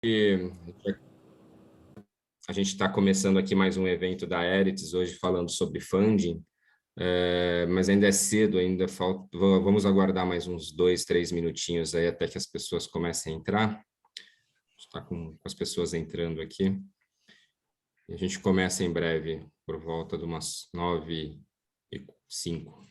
A gente está começando aqui mais um evento da Erites, hoje falando sobre funding, mas ainda é cedo, ainda falta, vamos aguardar mais uns 2, 3 minutinhos aí até que as pessoas comecem a entrar. Está com as pessoas entrando aqui. E a gente começa em breve, por volta de umas 9h05.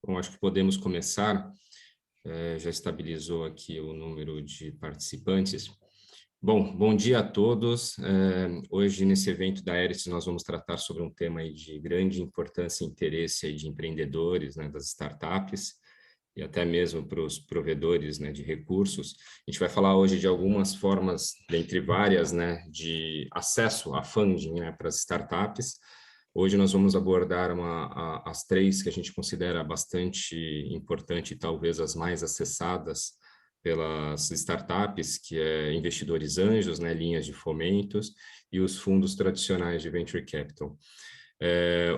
Bom, acho que podemos começar. Já estabilizou aqui o número de participantes. Bom dia a todos. Hoje, nesse evento da Erites, nós vamos tratar sobre um tema aí de grande importância e interesse aí de empreendedores, né, das startups, e até mesmo para os provedores, né, de recursos. A gente vai falar hoje de algumas formas, dentre várias, né, de acesso a funding, né, para as startups. Hoje nós vamos abordar as três que a gente considera bastante importante e talvez as mais acessadas pelas startups, que é investidores anjos, né, linhas de fomentos e os fundos tradicionais de venture capital.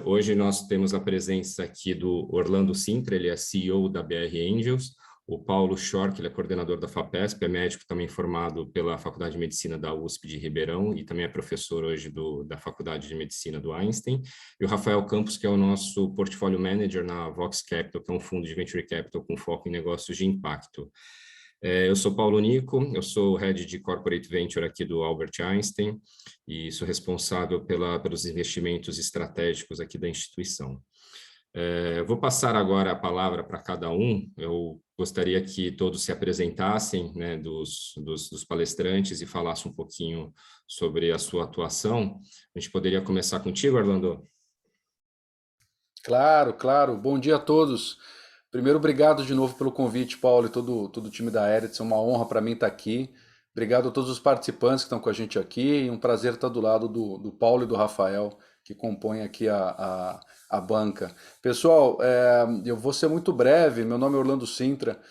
Hoje nós temos a presença aqui do Orlando Sintra, ele é CEO da BR Angels, o Paulo Schor, que ele é coordenador da FAPESP, é médico também formado pela Faculdade de Medicina da USP de Ribeirão e também é professor hoje da Faculdade de Medicina do Einstein, e o Rafael Campos, que é o nosso Portfolio Manager na Vox Capital, que é um fundo de Venture Capital com foco em negócios de impacto. Eu sou Paulo Nico, eu sou Head de Corporate Venture aqui do Albert Einstein e sou responsável pelos investimentos estratégicos aqui da instituição. Eu vou passar agora a palavra para cada um. Eu gostaria que todos se apresentassem, né, dos palestrantes e falassem um pouquinho sobre a sua atuação. A gente poderia começar contigo, Orlando? Claro, claro. Bom dia a todos. Primeiro, obrigado de novo pelo convite, Paulo, e todo o time da Ericsson. É uma honra para mim estar aqui. Obrigado a todos os participantes que estão com a gente aqui. E um prazer estar do lado do Paulo e do Rafael, que compõem aqui a banca. Pessoal, eu vou ser muito breve. Meu nome é Orlando Sintra.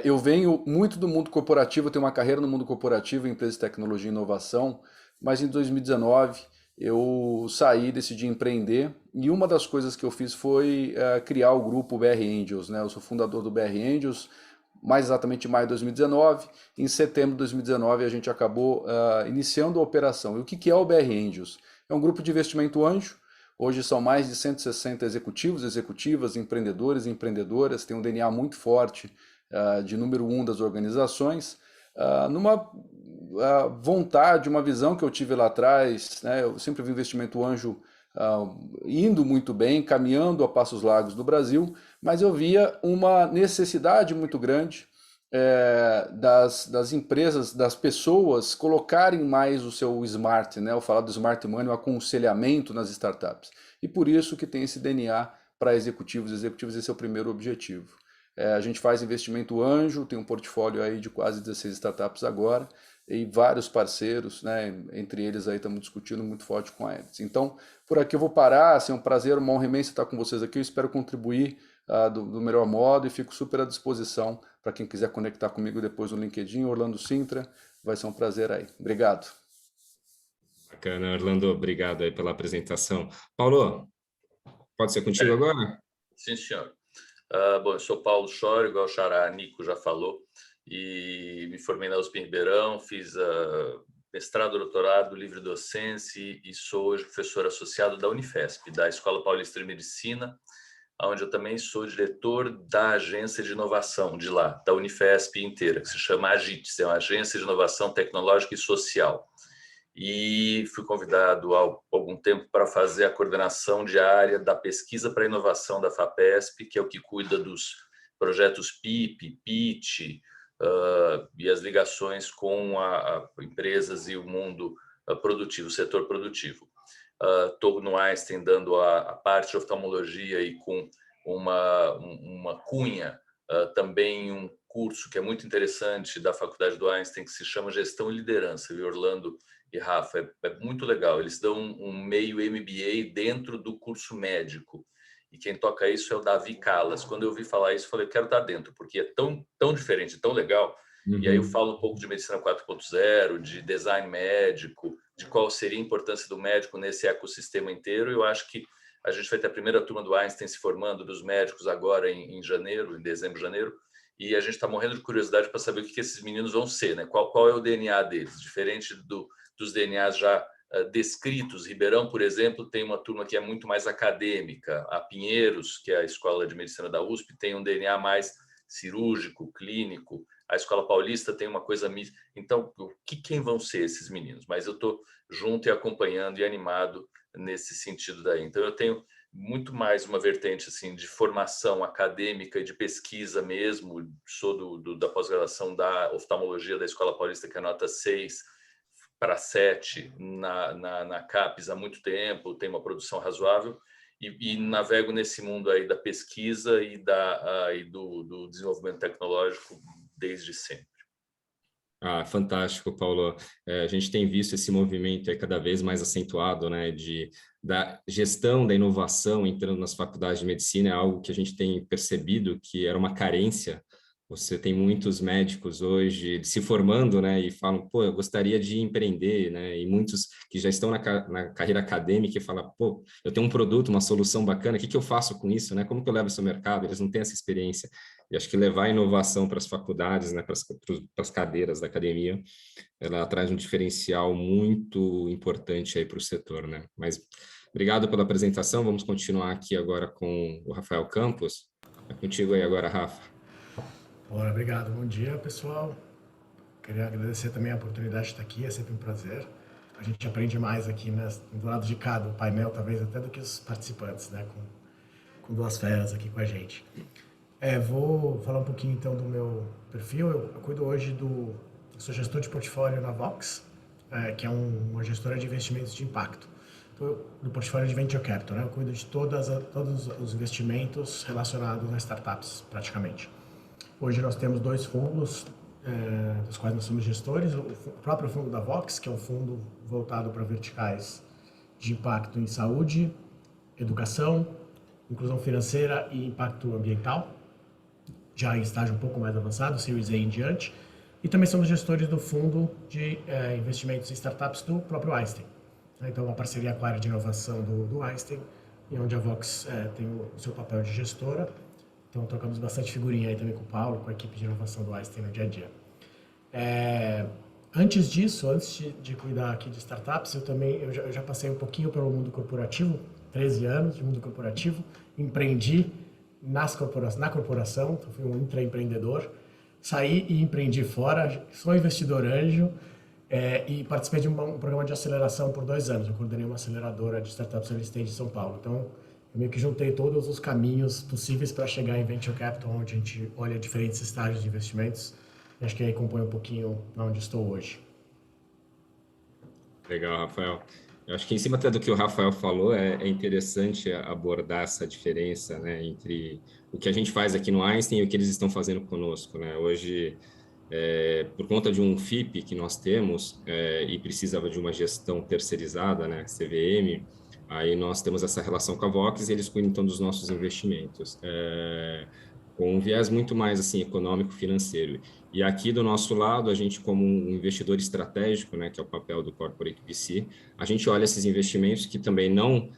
Eu venho muito do mundo corporativo, eu tenho uma carreira no mundo corporativo, em empresas de tecnologia e inovação, mas em 2019 eu saí, decidi empreender e uma das coisas que eu fiz foi criar o grupo BR Angels, né? Eu sou fundador do BR Angels, mais exatamente em maio de 2019. Em setembro de 2019 a gente acabou iniciando a operação. E o que é o BR Angels? É um grupo de investimento anjo. Hoje são mais de 160 executivos, executivas, empreendedores e empreendedoras, tem um DNA muito forte de número um das organizações, numa vontade, uma visão que eu tive lá atrás, né? Eu sempre vi investimento anjo indo muito bem, caminhando a passos largos do Brasil, mas eu via uma necessidade muito grande das empresas, das pessoas colocarem mais o seu smart, né? Eu falo do smart money, o aconselhamento nas startups. E por isso que tem esse DNA para executivos. Executivos, esse é o primeiro objetivo. A gente faz investimento anjo, tem um portfólio aí de quase 16 startups agora, e vários parceiros, né? Entre eles aí estamos discutindo muito forte com a Eds. Então, por aqui eu vou parar, assim, é um prazer, uma honra imensa estar com vocês aqui, eu espero contribuir do melhor modo e fico super à disposição para quem quiser conectar comigo depois no LinkedIn, Orlando Sintra, vai ser um prazer aí. Obrigado. Bacana, Orlando, obrigado aí pela apresentação. Paulo, pode ser contigo agora? Sim, senhor. Bom, eu sou Paulo Schor, igual o Xará Nico já falou. e me formei na USP em Ribeirão, fiz mestrado, doutorado, livre docência e sou hoje professor associado da Unifesp, da Escola Paulista de Medicina, onde eu também sou diretor da agência de inovação de lá, da Unifesp inteira, que se chama AGITES, é uma agência de inovação tecnológica e social. E fui convidado há algum tempo para fazer a coordenação diária da pesquisa para a inovação da FAPESP, que é o que cuida dos projetos PIP, PIT, e as ligações com empresas e o mundo produtivo, o setor produtivo. Estou no Einstein dando a parte de oftalmologia e com uma cunha, também um curso que é muito interessante da Faculdade do Einstein, que se chama Gestão e Liderança, e Orlando e Rafa, é muito legal. Eles dão um meio MBA dentro do curso médico, e quem toca isso é o Davi Calas. Quando eu ouvi falar isso, eu falei, quero estar dentro, porque é tão diferente, tão legal. E aí eu falo um pouco de medicina 4.0, de design médico, de qual seria a importância do médico nesse ecossistema inteiro. Eu acho que a gente vai ter a primeira turma do Einstein se formando, dos médicos, agora em janeiro, em dezembro, janeiro, e a gente está morrendo de curiosidade para saber o que esses meninos vão ser, né? Qual é o DNA deles, diferente dos DNAs já descritos. Ribeirão, por exemplo, tem uma turma que é muito mais acadêmica. A Pinheiros, que é a Escola de Medicina da USP, tem um DNA mais cirúrgico, clínico. A Escola Paulista tem uma coisa... Então, quem vão ser esses meninos? Mas eu estou junto e acompanhando e animado nesse sentido daí. Então, eu tenho muito mais uma vertente assim de formação acadêmica e de pesquisa mesmo. Sou da pós-graduação da oftalmologia da Escola Paulista, que é nota 6 para 7 na CAPES há muito tempo, tem uma produção razoável, e navego nesse mundo aí da pesquisa e do desenvolvimento tecnológico desde sempre. Fantástico, Paulo. A gente tem visto esse movimento aí cada vez mais acentuado, né, da gestão da inovação entrando nas faculdades de medicina. É algo que a gente tem percebido que era uma carência. Você tem muitos médicos hoje se formando, né, e falam, pô, eu gostaria de empreender, né, e muitos que já estão na carreira acadêmica e falam, pô, eu tenho um produto, uma solução bacana, o que eu faço com isso, né, como que eu levo isso ao mercado? Eles não têm essa experiência. E acho que levar a inovação para as faculdades, né, para as cadeiras da academia, ela traz um diferencial muito importante aí para o setor, né? Mas obrigado pela apresentação. Vamos continuar aqui agora com o Rafael Campos. É contigo aí agora, Rafa. Bora, obrigado. Bom dia, pessoal. Queria agradecer também a oportunidade de estar aqui, é sempre um prazer. A gente aprende mais aqui, né, do lado de cá do painel, talvez até do que os participantes, né, com duas feras aqui com a gente. Vou falar um pouquinho então do meu perfil. Eu cuido hoje sou gestor de portfólio na Vox, que é uma gestora de investimentos de impacto. Então, do portfólio de Venture Capital, né? Eu cuido de todos os investimentos relacionados a startups, praticamente. Hoje nós temos 2 fundos, dos quais nós somos gestores. O próprio fundo da Vox, que é um fundo voltado para verticais de impacto em saúde, educação, inclusão financeira e impacto ambiental, já em estágio um pouco mais avançado, Series A em diante. E também somos gestores do fundo de investimentos em startups do próprio Einstein. Então, uma parceria com a área de inovação do Einstein, e onde a Vox tem o seu papel de gestora. Então, trocamos bastante figurinha aí também com o Paulo, com a equipe de inovação do Einstein no dia a dia. Antes disso, antes de cuidar aqui de startups, eu já passei um pouquinho pelo mundo corporativo, 13 anos de mundo corporativo, empreendi na corporação, então fui um intraempreendedor, saí e empreendi fora, sou investidor anjo, e participei de um programa de aceleração por 2 anos. Eu coordenei uma aceleradora de startups early stage em São Paulo. Então, eu meio que juntei todos os caminhos possíveis para chegar em Venture Capital, onde a gente olha diferentes estágios de investimentos. E acho que aí compõe um pouquinho onde estou hoje. Legal, Rafael. Eu acho que em cima até do que o Rafael falou, é interessante abordar essa diferença, né, entre o que a gente faz aqui no Einstein e o que eles estão fazendo conosco, né? Hoje, por conta de um FIP que nós temos e precisava de uma gestão terceirizada, né, CVM, aí nós temos essa relação com a Vox e eles cuidam então dos nossos investimentos. com um viés muito mais assim econômico, financeiro. E aqui do nosso lado, a gente como um investidor estratégico, né, que é o papel do Corporate VC, a gente olha esses investimentos que também não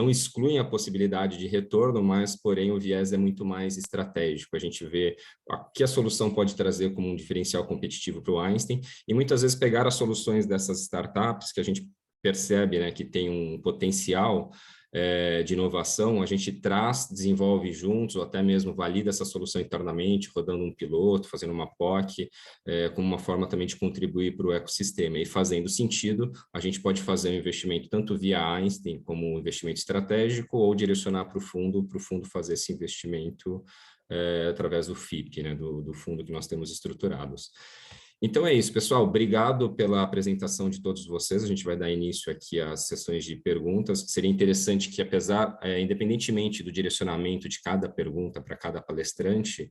excluem a possibilidade de retorno, mas porém o viés é muito mais estratégico. A gente vê o que a solução pode trazer como um diferencial competitivo para o Einstein e muitas vezes pegar as soluções dessas startups que a gente percebe, né, que tem um potencial de inovação, a gente traz, desenvolve juntos, ou até mesmo valida essa solução internamente, rodando um piloto, fazendo uma POC, como uma forma também de contribuir para o ecossistema. E fazendo sentido, a gente pode fazer um investimento tanto via Einstein como um investimento estratégico, ou direcionar para o fundo fazer esse investimento através do FIP, né, do fundo que nós temos estruturados. Então é isso, pessoal. Obrigado pela apresentação de todos vocês. A gente vai dar início aqui às sessões de perguntas. Seria interessante que, independentemente do direcionamento de cada pergunta para cada palestrante,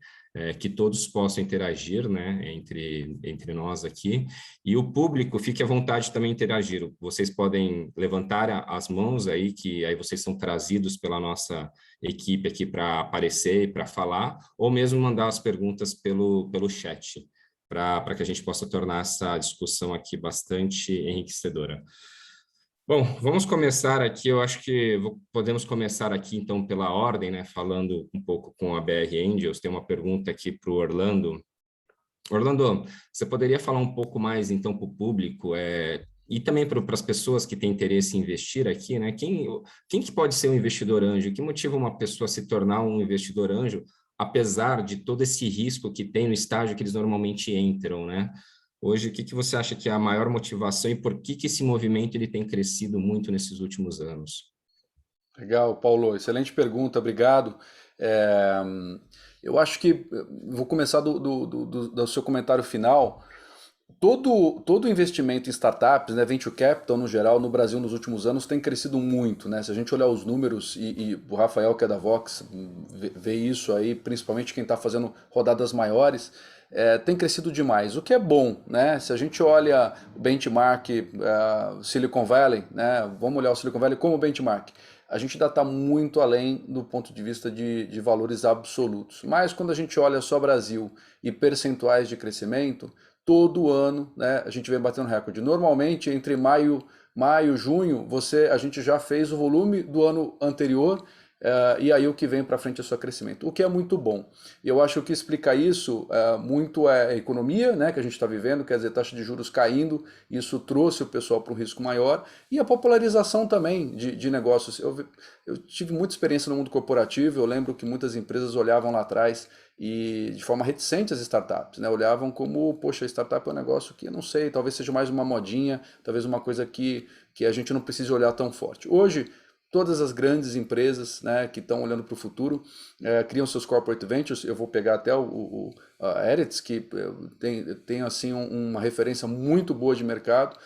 que todos possam interagir, né, entre nós aqui. E o público, fique à vontade também de interagir. Vocês podem levantar as mãos aí, que aí vocês são trazidos pela nossa equipe aqui para aparecer e para falar, ou mesmo mandar as perguntas pelo chat, para que a gente possa tornar essa discussão aqui bastante enriquecedora. Bom, vamos começar aqui, eu acho que podemos começar aqui então pela ordem, né, falando um pouco com a BR Angels. Tem uma pergunta aqui para o Orlando. Orlando, você poderia falar um pouco mais então para o público e também para as pessoas que têm interesse em investir aqui, né? Quem que pode ser um investidor anjo? O que motiva uma pessoa a se tornar um investidor anjo, apesar de todo esse risco que tem no estágio que eles normalmente entram, né? Hoje, o que você acha que é a maior motivação e por que esse movimento ele tem crescido muito nesses últimos anos? Legal, Paulo, excelente pergunta, obrigado. Eu acho que vou começar do seu comentário final. Todo investimento em startups, né, venture capital no geral, no Brasil nos últimos anos tem crescido muito, né? Se a gente olhar os números, e o Rafael, que é da Vox, vê isso aí, principalmente quem está fazendo rodadas maiores, tem crescido demais, o que é bom, né? Se a gente olha o benchmark Silicon Valley, né? Vamos olhar o Silicon Valley como benchmark. A gente ainda está muito além do ponto de vista de valores absolutos. Mas quando a gente olha só Brasil e percentuais de crescimento, todo ano, né, a gente vem batendo recorde. Normalmente, entre maio, junho, a gente já fez o volume do ano anterior, e aí o que vem para frente é só crescimento, o que é muito bom. E eu acho que o que explica isso muito é a economia, né, que a gente está vivendo, quer dizer, taxa de juros caindo, isso trouxe o pessoal para um risco maior, e a popularização também de negócios. Eu tive muita experiência no mundo corporativo, eu lembro que muitas empresas olhavam lá atrás e de forma reticente as startups, né? Olhavam como, poxa, startup é um negócio que eu não sei, talvez seja mais uma modinha, talvez uma coisa que a gente não precise olhar tão forte. Hoje, todas as grandes empresas, né, que estão olhando para o futuro criam seus corporate ventures. Eu vou pegar até a Eretz, que tem assim uma referência muito boa de mercado.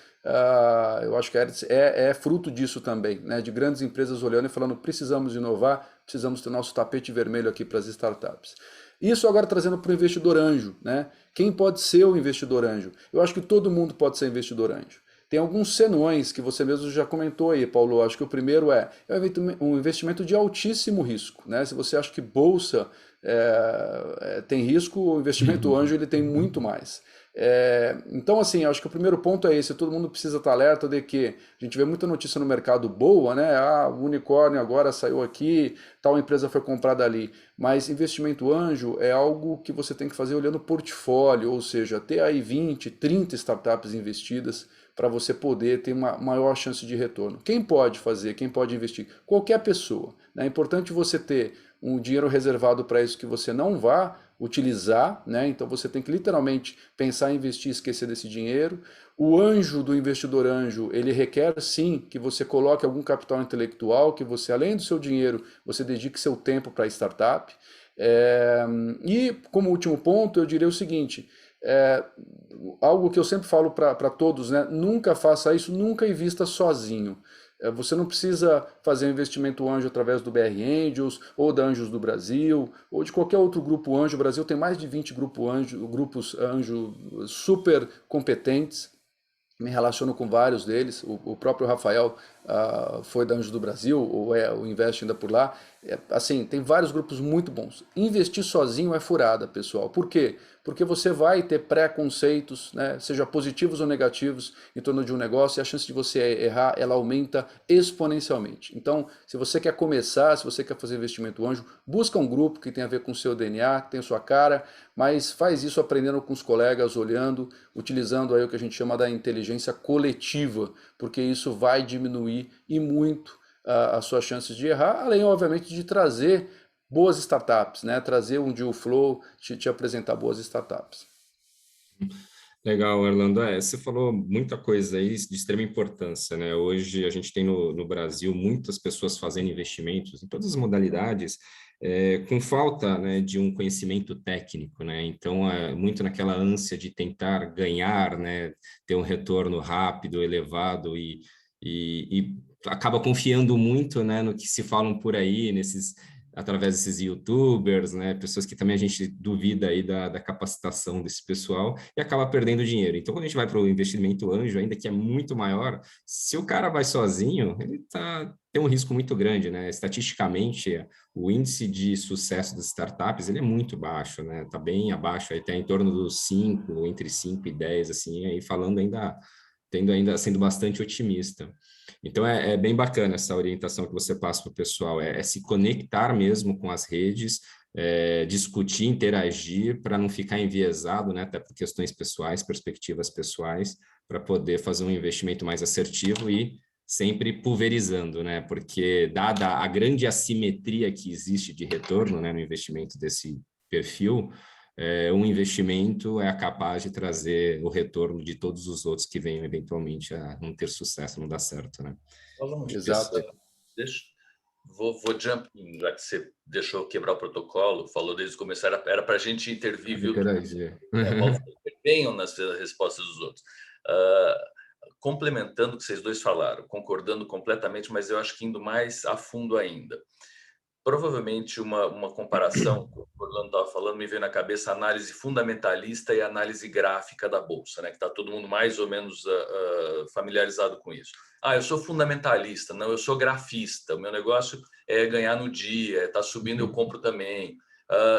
Eu acho que a Eretz é fruto disso também, né, de grandes empresas olhando e falando: precisamos inovar, precisamos ter nosso tapete vermelho aqui para as startups. Isso agora trazendo para o investidor anjo, né? Quem pode ser o investidor anjo? Eu acho que todo mundo pode ser investidor anjo. Tem alguns senões que você mesmo já comentou aí, Paulo. Eu acho que o primeiro é um investimento de altíssimo risco, né? Se você acha que bolsa tem risco, o investimento anjo ele tem muito mais. Então, assim, acho que o primeiro ponto é esse: todo mundo precisa estar alerta de que a gente vê muita notícia no mercado boa, né? O unicórnio agora saiu aqui, tal empresa foi comprada ali. Mas investimento anjo é algo que você tem que fazer olhando o portfólio, ou seja, ter aí 20, 30 startups investidas para você poder ter uma maior chance de retorno. Quem pode fazer, quem pode investir? Qualquer pessoa, né? É importante você ter um dinheiro reservado para isso que você não vá utilizar, né? Então você tem que literalmente pensar em investir e esquecer desse dinheiro. O anjo do investidor anjo, ele requer sim que você coloque algum capital intelectual, que você, além do seu dinheiro, você dedique seu tempo para a startup. E como último ponto, eu diria o seguinte: algo que eu sempre falo para todos, né? Nunca faça isso, nunca invista sozinho. Você não precisa fazer um investimento anjo através do BR Angels, ou da Anjos do Brasil, ou de qualquer outro grupo anjo. O Brasil tem mais de 20 grupos anjo super competentes. me relaciono com vários deles. O próprio Rafael foi da Anjo do Brasil, ou o Invest ainda por lá. Assim, tem vários grupos muito bons. Investir sozinho é furada, pessoal. Por quê? Porque você vai ter preconceitos, né, seja positivos ou negativos, em torno de um negócio, e a chance de você errar, ela aumenta exponencialmente. Então, se você quer começar, se você quer fazer investimento anjo, busca um grupo que tem a ver com o seu DNA, que tem a sua cara, mas faz isso aprendendo com os colegas, olhando, utilizando aí o que a gente chama da inteligência coletiva, porque isso vai diminuir e muito as suas chances de errar, além, obviamente, de trazer boas startups, né? Trazer um deal flow, te apresentar boas startups. Legal, Orlando. Você falou muita coisa aí de extrema importância, né? Hoje a gente tem no Brasil muitas pessoas fazendo investimentos em todas as modalidades, com falta, né, de um conhecimento técnico, né? Então, muito naquela ânsia de tentar ganhar, né, ter um retorno rápido, elevado e acaba confiando muito, né, no que se falam por aí, através desses YouTubers, né, pessoas que também a gente duvida aí da capacitação desse pessoal e acaba perdendo dinheiro. Então, quando a gente vai para o investimento anjo, ainda que é muito maior, se o cara vai sozinho, ele tem um risco muito grande, né? Estatisticamente, o índice de sucesso das startups, ele é muito baixo, né? Está bem abaixo, aí está em torno dos 5, entre 5 e 10, assim, aí falando sendo bastante otimista. Então, é bem bacana essa orientação que você passa para o pessoal, é se conectar mesmo com as redes, discutir, interagir, para não ficar enviesado, né, até por questões pessoais, perspectivas pessoais, para poder fazer um investimento mais assertivo e sempre pulverizando, né, porque dada a grande assimetria que existe de retorno, né, no investimento desse perfil, um investimento é capaz de trazer o retorno de todos os outros que venham eventualmente a não ter sucesso, não dar certo, né? Exato. Deixa, vou jump in, já que você deixou quebrar o protocolo, falou desde o começo, era para a gente intervir, viu? Interagir. Paulo, venham nas respostas dos outros. Complementando o que vocês dois falaram, concordando completamente, mas eu acho que indo mais a fundo ainda. Provavelmente uma comparação, como o Orlando estava falando, me veio na cabeça a análise fundamentalista e a análise gráfica da Bolsa, né? Que está todo mundo mais ou menos familiarizado com isso. Eu sou fundamentalista, não, eu sou grafista, o meu negócio é ganhar no dia, está subindo, eu compro também.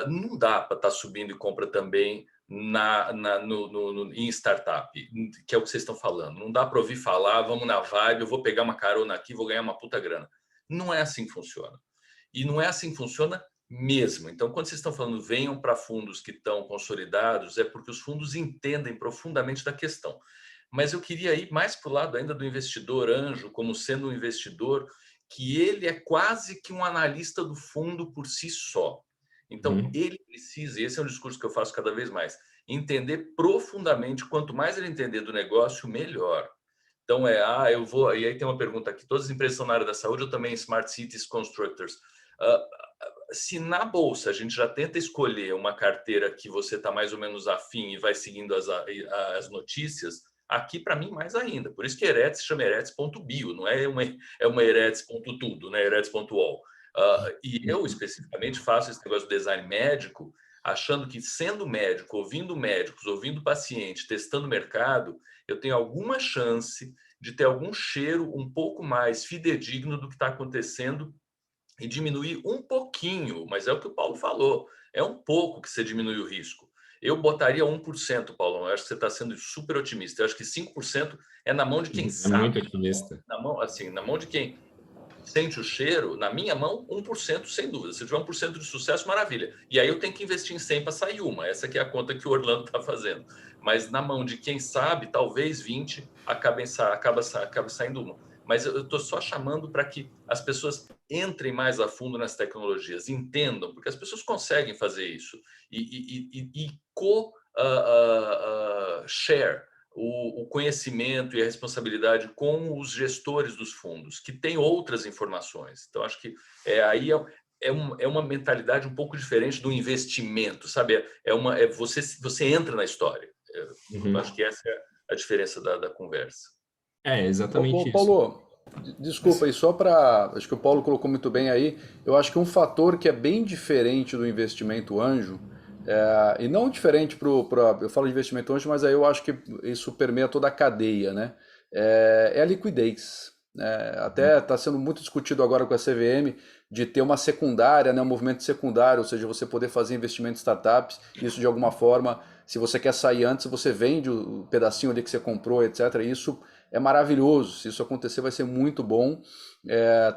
Não dá para estar subindo e compra também em startup, que é o que vocês estão falando. Não dá para ouvir falar, vamos na vibe, eu vou pegar uma carona aqui, vou ganhar uma puta grana. Não é assim que funciona. E não é assim que funciona mesmo. Então, quando vocês estão falando venham para fundos que estão consolidados, é porque os fundos entendem profundamente da questão. Mas eu queria ir mais para o lado ainda do investidor anjo, como sendo um investidor que ele é quase que um analista do fundo por si só. Então, ele precisa, e esse é um discurso que eu faço cada vez mais, entender profundamente, quanto mais ele entender do negócio, melhor. Então, eu vou... E aí tem uma pergunta aqui, todas as empresas são na área da saúde, eu também, Smart Cities Constructors. Se na Bolsa a gente já tenta escolher uma carteira que você está mais ou menos afim e vai seguindo as notícias, aqui para mim mais ainda. Por isso que Eretz se chama Eretz.bio, não é uma Eretz.tudo, né? Eretz.all. E eu especificamente faço esse negócio de design médico, achando que sendo médico, ouvindo médicos, ouvindo paciente, testando mercado, eu tenho alguma chance de ter algum cheiro um pouco mais fidedigno do que está acontecendo e diminuir um pouquinho, mas é o que o Paulo falou, é um pouco que você diminui o risco. Eu botaria 1%, Paulo, eu acho que você está sendo super otimista. Eu acho que 5% é na mão de quem sabe. Muito otimista. Na mão de quem sente o cheiro, na minha mão, 1% sem dúvida. Se tiver 1% de sucesso, maravilha. E aí eu tenho que investir em 100 para sair uma. Essa que é a conta que o Orlando está fazendo. Mas na mão de quem sabe, talvez 20 acaba saindo uma. Mas eu estou só chamando para que as pessoas entrem mais a fundo nas tecnologias, entendam, porque as pessoas conseguem fazer isso. E share o conhecimento e a responsabilidade com os gestores dos fundos, que têm outras informações. Então, acho que é uma mentalidade um pouco diferente do investimento, sabe? Você entra na história. Acho que essa é a diferença da conversa. Exatamente isso. Paulo, desculpa aí, só para... Acho que o Paulo colocou muito bem aí. Eu acho que um fator que é bem diferente do investimento anjo E não diferente eu falo de investimento anjo, mas aí eu acho que isso permeia toda a cadeia, né? É a liquidez. Até está sendo muito discutido agora com a CVM de ter uma secundária, né, um movimento secundário, ou seja, você poder fazer investimento em startups, isso de alguma forma, se você quer sair antes, você vende o pedacinho ali que você comprou, etc. Isso é maravilhoso, se isso acontecer vai ser muito bom.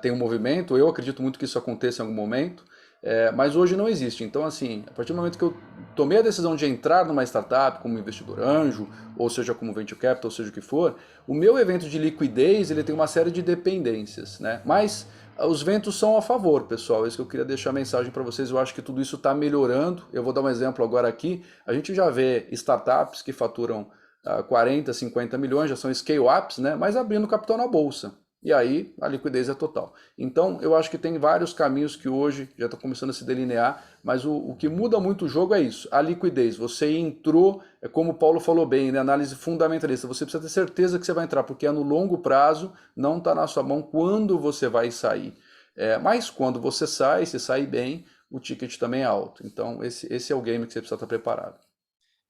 Tem um movimento, eu acredito muito que isso aconteça em algum momento, mas hoje não existe. Então, assim, a partir do momento que eu tomei a decisão de entrar numa startup como investidor anjo, ou seja, como venture capital, ou seja o que for, o meu evento de liquidez ele tem uma série de dependências, né? Mas os ventos são a favor, pessoal. Isso que eu queria deixar a mensagem para vocês. Eu acho que tudo isso está melhorando. Eu vou dar um exemplo agora aqui. A gente já vê startups que faturam 40, 50 milhões, já são scale-ups, né? Mas abrindo capital na bolsa. E aí a liquidez é total. Então eu acho que tem vários caminhos que hoje já estão começando a se delinear, mas o que muda muito o jogo é isso, a liquidez. Você entrou, como o Paulo falou bem, né, análise fundamentalista, você precisa ter certeza que você vai entrar, porque é no longo prazo, não está na sua mão quando você vai sair. Mas quando você sai bem, o ticket também é alto. Então esse é o game que você precisa estar preparado.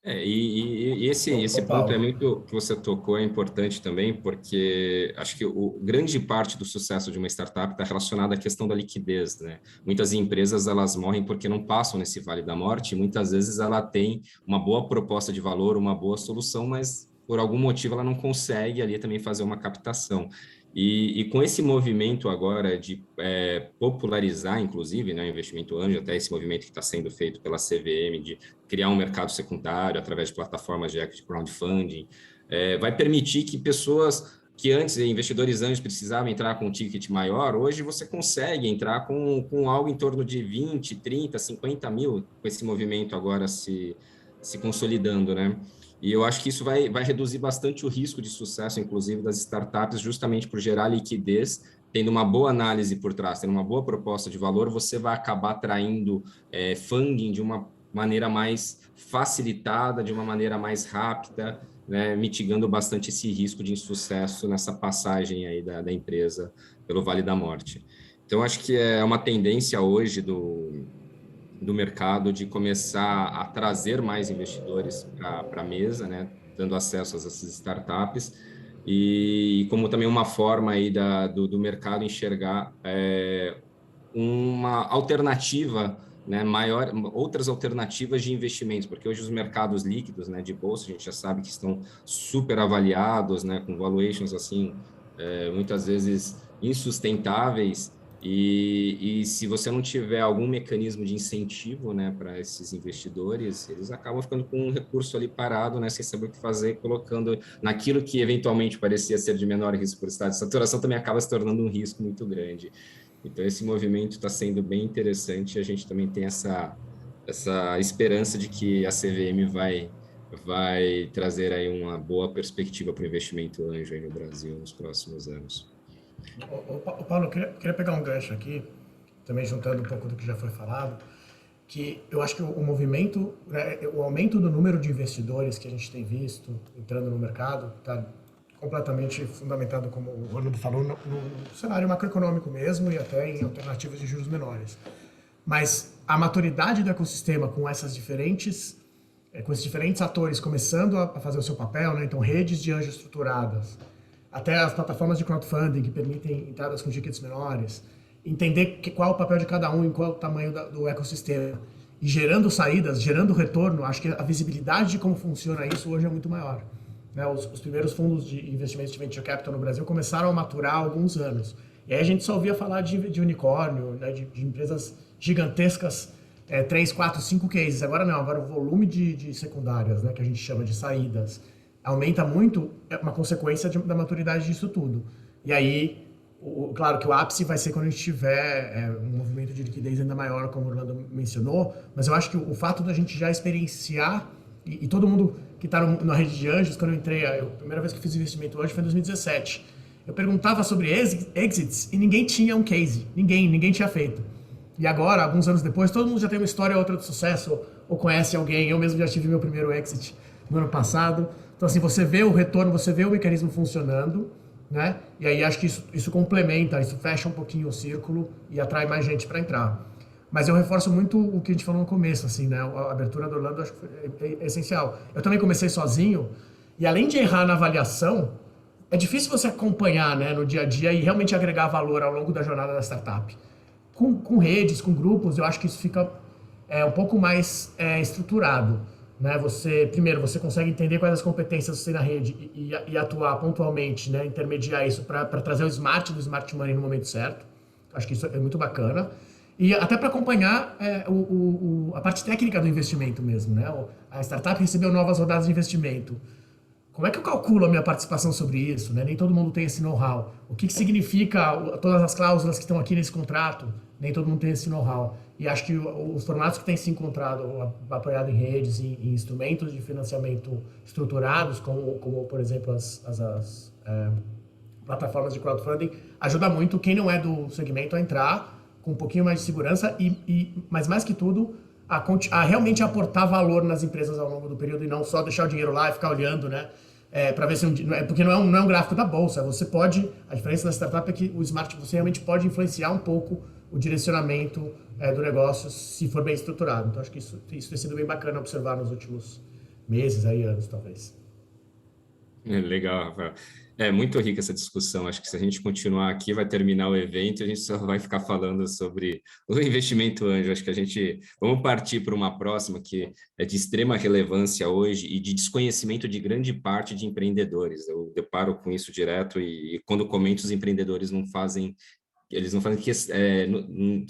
E esse ponto é muito que você tocou, é importante também, porque acho que grande parte do sucesso de uma startup está relacionada à questão da liquidez, né? Muitas empresas, elas morrem porque não passam nesse vale da morte, e muitas vezes ela tem uma boa proposta de valor, uma boa solução, mas por algum motivo ela não consegue ali também fazer uma captação. E com esse movimento agora de popularizar, inclusive, né, o investimento anjo, até esse movimento que está sendo feito pela CVM de criar um mercado secundário através de plataformas de equity crowdfunding, vai permitir que pessoas que antes, investidores anjos, precisavam entrar com um ticket maior, hoje você consegue entrar com algo em torno de 20, 30, 50 mil, com esse movimento agora se consolidando, né? E eu acho que isso vai reduzir bastante o risco de sucesso, inclusive, das startups, justamente por gerar liquidez. Tendo uma boa análise por trás, tendo uma boa proposta de valor, você vai acabar atraindo funding de uma maneira mais facilitada, de uma maneira mais rápida, né, mitigando bastante esse risco de insucesso nessa passagem aí da empresa pelo Vale da Morte. Então, acho que é uma tendência hoje do mercado de começar a trazer mais investidores para a mesa, né, dando acesso a essas startups, e como também uma forma aí do mercado enxergar uma alternativa, né, outras alternativas de investimentos, porque hoje os mercados líquidos, né, de bolsa, a gente já sabe que estão super avaliados, né, com valuations assim, muitas vezes insustentáveis. E se você não tiver algum mecanismo de incentivo, né, para esses investidores, eles acabam ficando com um recurso ali parado, né, sem saber o que fazer, colocando naquilo que eventualmente parecia ser de menor risco por estado de saturação, também acaba se tornando um risco muito grande. Então, esse movimento está sendo bem interessante, e a gente também tem essa esperança de que a CVM vai trazer aí uma boa perspectiva para o investimento anjo aí no Brasil nos próximos anos. Paulo, eu queria pegar um gancho aqui, também juntando um pouco do que já foi falado, que eu acho que o movimento, o aumento do número de investidores que a gente tem visto entrando no mercado está completamente fundamentado, como o Orlando falou, no cenário macroeconômico mesmo e até em alternativas de juros menores. Mas a maturidade do ecossistema com esses diferentes atores começando a fazer o seu papel, né? Então redes de anjos estruturadas, até as plataformas de crowdfunding que permitem entradas com tickets menores, entender qual é o papel de cada um e qual é o tamanho do ecossistema, e gerando saídas, gerando retorno, acho que a visibilidade de como funciona isso hoje é muito maior. Né? Os primeiros fundos de investimento de venture capital no Brasil começaram a maturar há alguns anos. E aí a gente só ouvia falar de unicórnio, né? de empresas gigantescas, 3, 4, 5 cases. Agora não, agora o volume de secundárias, né? que a gente chama de saídas, aumenta muito, é uma consequência da maturidade disso tudo. E aí, claro que o ápice vai ser quando a gente tiver um movimento de liquidez ainda maior, como o Orlando mencionou, mas eu acho que o fato da gente já experienciar, e todo mundo que está na rede de anjos, quando eu entrei, a primeira vez que eu fiz investimento anjo foi em 2017, eu perguntava sobre exits e ninguém tinha um case, ninguém tinha feito. E agora, alguns anos depois, todo mundo já tem uma história ou outra de sucesso, ou conhece alguém. Eu mesmo já tive meu primeiro exit no ano passado. Então, assim, você vê o retorno, você vê o mecanismo funcionando, né? E aí acho que isso complementa, isso fecha um pouquinho o círculo e atrai mais gente para entrar. Mas eu reforço muito o que a gente falou no começo, assim, né? A abertura do Orlando acho que é essencial. Eu também comecei sozinho, e além de errar na avaliação, é difícil você acompanhar, né, no dia a dia e realmente agregar valor ao longo da jornada da startup. Com redes, com grupos, eu acho que isso fica um pouco mais estruturado. Né? Primeiro, você consegue entender quais as competências você tem na rede e atuar pontualmente, né? Intermediar isso para trazer o smart do smart money no momento certo. Acho que isso é muito bacana. E até para acompanhar a parte técnica do investimento mesmo. Né? A startup recebeu novas rodadas de investimento. Como é que eu calculo a minha participação sobre isso? Né? Nem todo mundo tem esse know-how. O que significa todas as cláusulas que estão aqui nesse contrato? Nem todo mundo tem esse know-how. E acho que os formatos que têm se encontrado, apoiado em redes, em instrumentos de financiamento estruturados, como por exemplo, as plataformas de crowdfunding, ajuda muito quem não é do segmento a entrar com um pouquinho mais de segurança, mas mais que tudo, a realmente aportar valor nas empresas ao longo do período e não só deixar o dinheiro lá e ficar olhando, né? Para ver se porque não é um gráfico da bolsa. Você pode, a diferença da startup é que o smart você realmente pode influenciar um pouco o direcionamento do negócio se for bem estruturado. Então acho que isso tem sido bem bacana observar nos últimos meses, aí anos talvez. Legal, Rafael. É muito rica essa discussão. Acho que se a gente continuar aqui, vai terminar o evento e a gente só vai ficar falando sobre o investimento anjo. Acho que vamos partir para uma próxima que é de extrema relevância hoje e de desconhecimento de grande parte de empreendedores. Eu deparo com isso direto e quando comento, os empreendedores não fazem que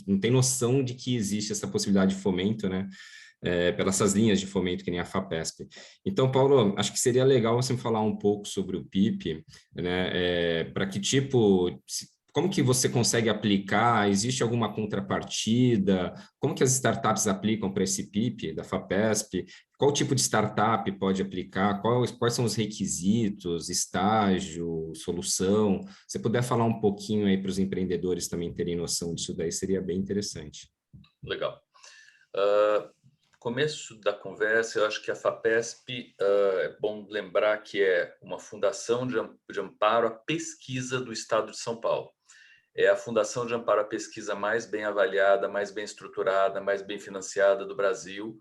não tem noção de que existe essa possibilidade de fomento, né? Pelas essas linhas de fomento que nem a FAPESP. Então, Paulo, acho que seria legal você falar um pouco sobre o PIP, né? Para que como que você consegue aplicar? Existe alguma contrapartida? Como que as startups aplicam para esse PIP da FAPESP? Qual tipo de startup pode aplicar? Quais são os requisitos, estágio, solução? Se puder falar um pouquinho aí para os empreendedores também terem noção disso daí, seria bem interessante. Legal. Começo da conversa, eu acho que a FAPESP, é bom lembrar que é uma fundação de amparo à pesquisa do Estado de São Paulo. É a fundação de amparo à pesquisa mais bem avaliada, mais bem estruturada, mais bem financiada do Brasil,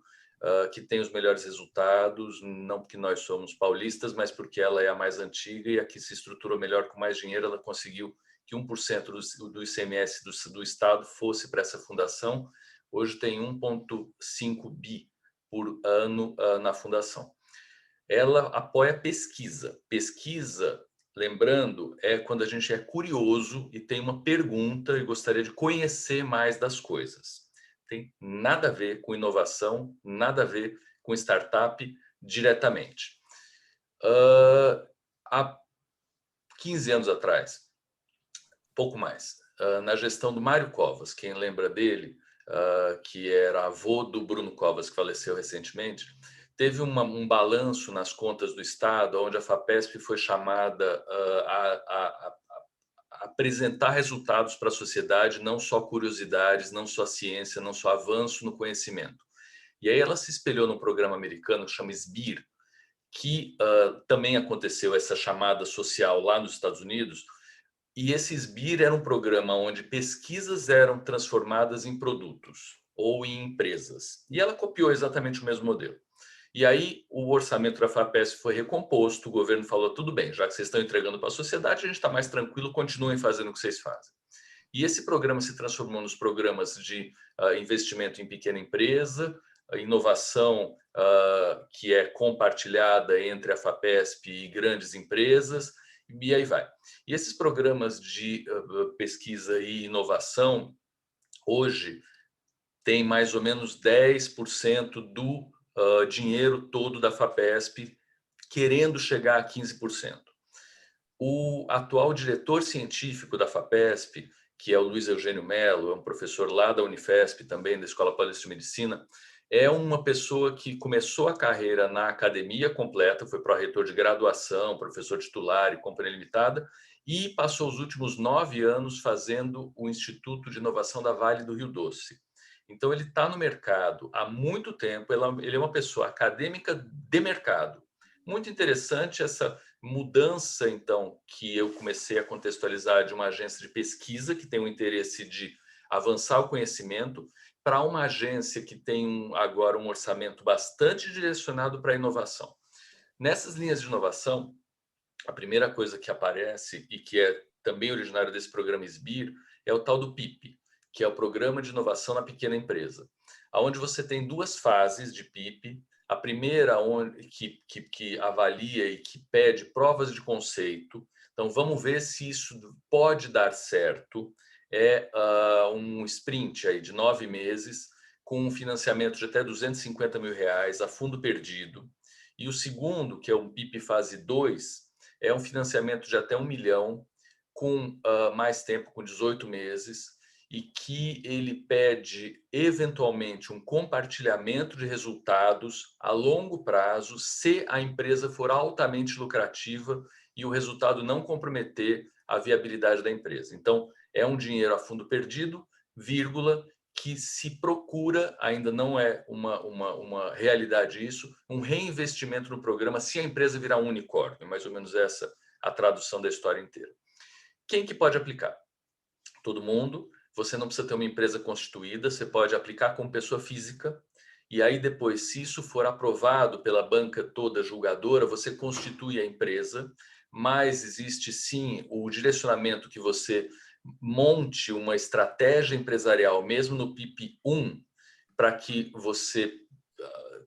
que tem os melhores resultados, não porque nós somos paulistas, mas porque ela é a mais antiga e a que se estruturou melhor com mais dinheiro. Ela conseguiu que 1% do ICMS do Estado fosse para essa fundação. Hoje tem 1,5 bi por ano na fundação. Ela apoia pesquisa. Pesquisa, lembrando, é quando a gente é curioso e tem uma pergunta e gostaria de conhecer mais das coisas. Tem nada a ver com inovação, nada a ver com startup diretamente. Há 15 anos atrás, pouco mais, na gestão do Mário Covas, quem lembra dele, que era avô do Bruno Covas, que faleceu recentemente, teve um balanço nas contas do Estado, onde a FAPESP foi chamada a apresentar resultados para a sociedade, não só curiosidades, não só ciência, não só avanço no conhecimento. E aí ela se espelhou num programa americano que chama SBIR, que também aconteceu essa chamada social lá nos Estados Unidos. E esse SBIR era um programa onde pesquisas eram transformadas em produtos ou em empresas. E ela copiou exatamente o mesmo modelo. E aí o orçamento da FAPESP foi recomposto, o governo falou, tudo bem, já que vocês estão entregando para a sociedade, a gente está mais tranquilo, continuem fazendo o que vocês fazem. E esse programa se transformou nos programas de investimento em pequena empresa, inovação que é compartilhada entre a FAPESP e grandes empresas, e aí vai. E esses programas de pesquisa e inovação, hoje, têm mais ou menos 10% do dinheiro todo da FAPESP, querendo chegar a 15%. O atual diretor científico da FAPESP, que é o Luiz Eugênio Mello, é um professor lá da Unifesp, também da Escola Paulista de Medicina, é uma pessoa que começou a carreira na academia completa, foi pró-reitor de graduação, professor titular e companhia limitada, e passou os últimos 9 anos fazendo o Instituto de Inovação da Vale do Rio Doce. Então, ele está no mercado há muito tempo, ele é uma pessoa acadêmica de mercado. Muito interessante essa mudança, então, que eu comecei a contextualizar de uma agência de pesquisa que tem o interesse de avançar o conhecimento para uma agência que tem agora um orçamento bastante direcionado para a inovação. Nessas linhas de inovação, a primeira coisa que aparece e que é também originário desse programa SBIR é o tal do PIP, que é o Programa de Inovação na Pequena Empresa, onde você tem duas fases de PIP. A primeira, que avalia e que pede provas de conceito. Então, vamos ver se isso pode dar certo. É um sprint aí de 9 meses, com um financiamento de até R$250 mil, a fundo perdido. E o segundo, que é o PIP fase 2, é um financiamento de até R$1 milhão, com mais tempo, com 18 meses, e que ele pede, eventualmente, um compartilhamento de resultados a longo prazo, se a empresa for altamente lucrativa e o resultado não comprometer a viabilidade da empresa. Então, é um dinheiro a fundo perdido, vírgula, que se procura, ainda não é uma realidade isso, um reinvestimento no programa se a empresa virar um unicórnio, mais ou menos essa a tradução da história inteira. Quem que pode aplicar? Todo mundo. Você não precisa ter uma empresa constituída, você pode aplicar como pessoa física, e aí depois, se isso for aprovado pela banca toda julgadora, você constitui a empresa, mas existe sim o direcionamento que você monte uma estratégia empresarial, mesmo no PIP 1, para que você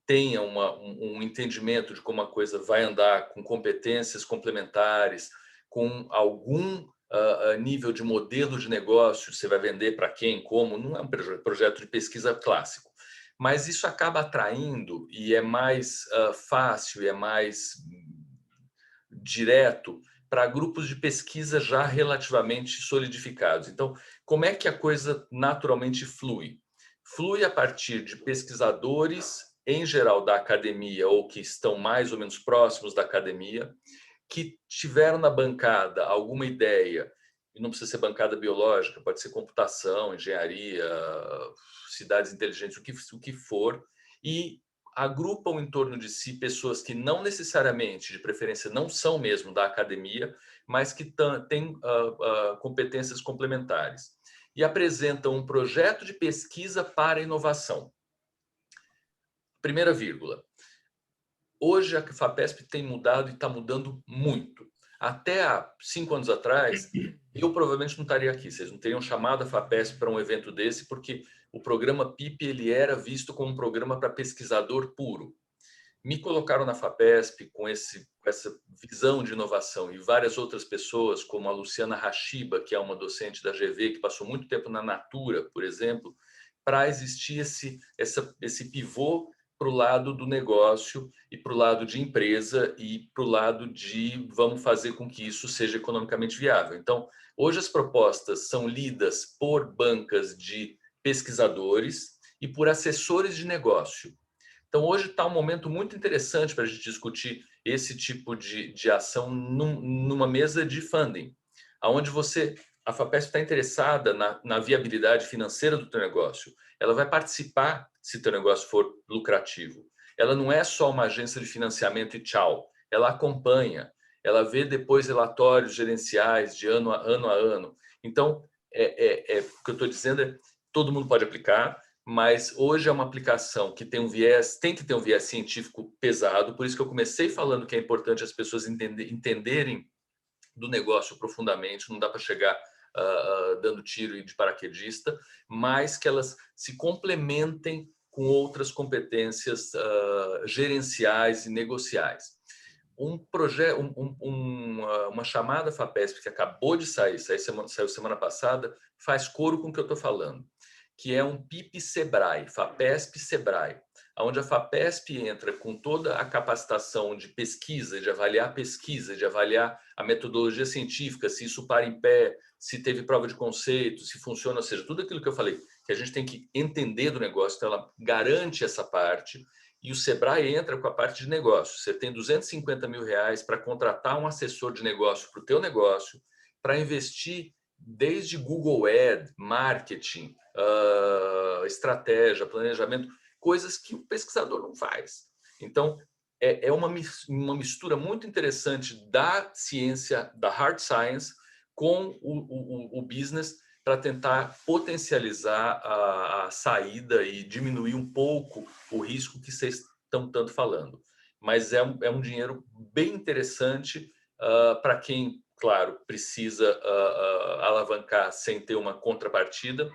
tenha um entendimento de como a coisa vai andar, com competências complementares, com algum nível de modelo de negócio, você vai vender para quem, como, não é um projeto de pesquisa clássico. Mas isso acaba atraindo e é mais fácil e é mais direto para grupos de pesquisa já relativamente solidificados. Então, como é que a coisa naturalmente flui? Flui a partir de pesquisadores, em geral da academia, ou que estão mais ou menos próximos da academia, que tiveram na bancada alguma ideia, e não precisa ser bancada biológica, pode ser computação, engenharia, cidades inteligentes, o que for, e agrupam em torno de si pessoas que não necessariamente, de preferência, não são mesmo da academia, mas que têm competências complementares, e apresentam um projeto de pesquisa para inovação. Primeira vírgula. Hoje a FAPESP tem mudado e está mudando muito. Até há 5 anos atrás, eu provavelmente não estaria aqui. Vocês não teriam chamado a FAPESP para um evento desse, porque o programa PIP ele era visto como um programa para pesquisador puro. Me colocaram na FAPESP com essa visão de inovação e várias outras pessoas, como a Luciana Rashiba, que é uma docente da GV, que passou muito tempo na Natura, por exemplo, para existir esse pivô para o lado do negócio e para o lado de empresa e para o lado de vamos fazer com que isso seja economicamente viável. Então, hoje as propostas são lidas por bancas de pesquisadores e por assessores de negócio. Então, hoje está um momento muito interessante para a gente discutir esse tipo de ação numa mesa de funding, onde a FAPESP está interessada na viabilidade financeira do teu negócio. Ela vai participar se teu negócio for lucrativo. Ela não é só uma agência de financiamento e tchau. Ela acompanha, ela vê depois relatórios gerenciais de ano a ano. Então, o que eu estou dizendo é todo mundo pode aplicar, mas hoje é uma aplicação que tem que ter um viés científico pesado, por isso que eu comecei falando que é importante as pessoas entenderem do negócio profundamente, não dá para chegar dando tiro de paraquedista, mas que elas se complementem com outras competências gerenciais e negociais. Uma chamada FAPESP que acabou de saiu semana passada, faz coro com o que eu estou falando, que é um PIP Sebrae, FAPESP Sebrae, onde a FAPESP entra com toda a capacitação de pesquisa, de avaliar a pesquisa, de avaliar a metodologia científica, se isso para em pé, se teve prova de conceito, se funciona, ou seja, tudo aquilo que eu falei, que a gente tem que entender do negócio, então ela garante essa parte, e o Sebrae entra com a parte de negócio. Você tem R$250 mil para contratar um assessor de negócio para o teu negócio, para investir desde Google Ads, marketing, estratégia, planejamento, coisas que o pesquisador não faz. Então, é uma mistura muito interessante da ciência, da hard science, com o business, para tentar potencializar a saída e diminuir um pouco o risco que vocês estão tanto falando. Mas é um dinheiro bem interessante para quem, claro, precisa alavancar sem ter uma contrapartida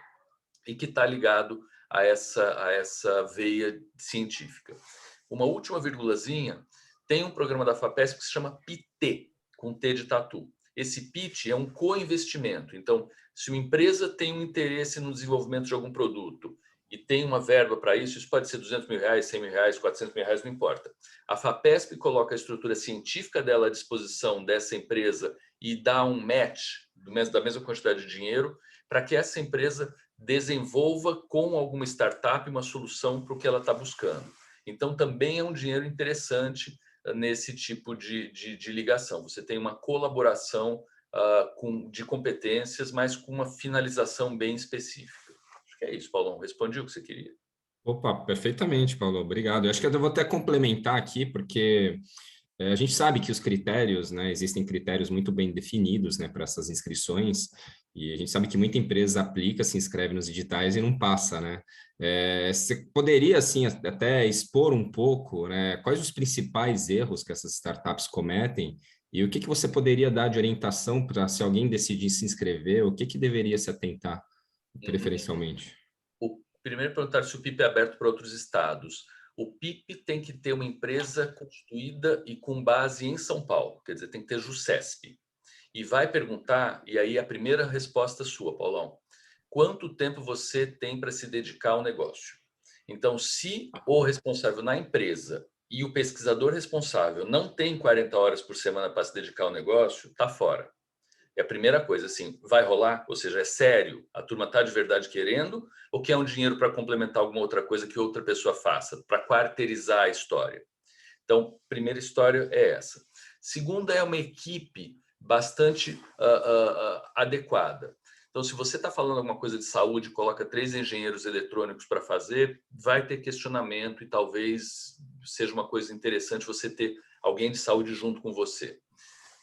e que está ligado a essa veia científica. Uma última virgulazinha, tem um programa da FAPESP que se chama PIT, com T de tatu. Esse PIT é um co-investimento. Então, se uma empresa tem um interesse no desenvolvimento de algum produto e tem uma verba para isso, isso pode ser R$200 mil, R$100 mil, R$400 mil, não importa. A FAPESP coloca a estrutura científica dela à disposição dessa empresa e dá um match da mesma quantidade de dinheiro para que essa empresa desenvolva com alguma startup uma solução para o que ela está buscando. Então, também é um dinheiro interessante nesse tipo de ligação. Você tem uma colaboração de competências, mas com uma finalização bem específica. Acho que é isso, Paulão. Respondi o que você queria. Opa, perfeitamente, Paulo. Obrigado. Eu acho que eu vou até complementar aqui, porque a gente sabe que os critérios, né, existem critérios muito bem definidos, né, para essas inscrições, e a gente sabe que muita empresa aplica, se inscreve nos editais e não passa, né? Você poderia, assim, até expor um pouco, né, quais os principais erros que essas startups cometem e o que você poderia dar de orientação para, se alguém decidir se inscrever, o que deveria se atentar, preferencialmente? Primeiro, perguntar se o PIP é aberto para outros estados. O PIP tem que ter uma empresa constituída e com base em São Paulo, quer dizer, tem que ter JUSCESP. E vai perguntar, e aí a primeira resposta sua, Paulão, quanto tempo você tem para se dedicar ao negócio? Então, se o responsável na empresa e o pesquisador responsável não tem 40 horas por semana para se dedicar ao negócio, está fora. É a primeira coisa, assim, vai rolar? Ou seja, é sério? A turma está de verdade querendo ou quer um dinheiro para complementar alguma outra coisa que outra pessoa faça, para quarteirizar a história? Então, primeira história é essa. Segunda é uma equipe bastante adequada. Então, se você está falando alguma coisa de saúde, coloca 3 engenheiros eletrônicos para fazer, vai ter questionamento e talvez seja uma coisa interessante você ter alguém de saúde junto com você.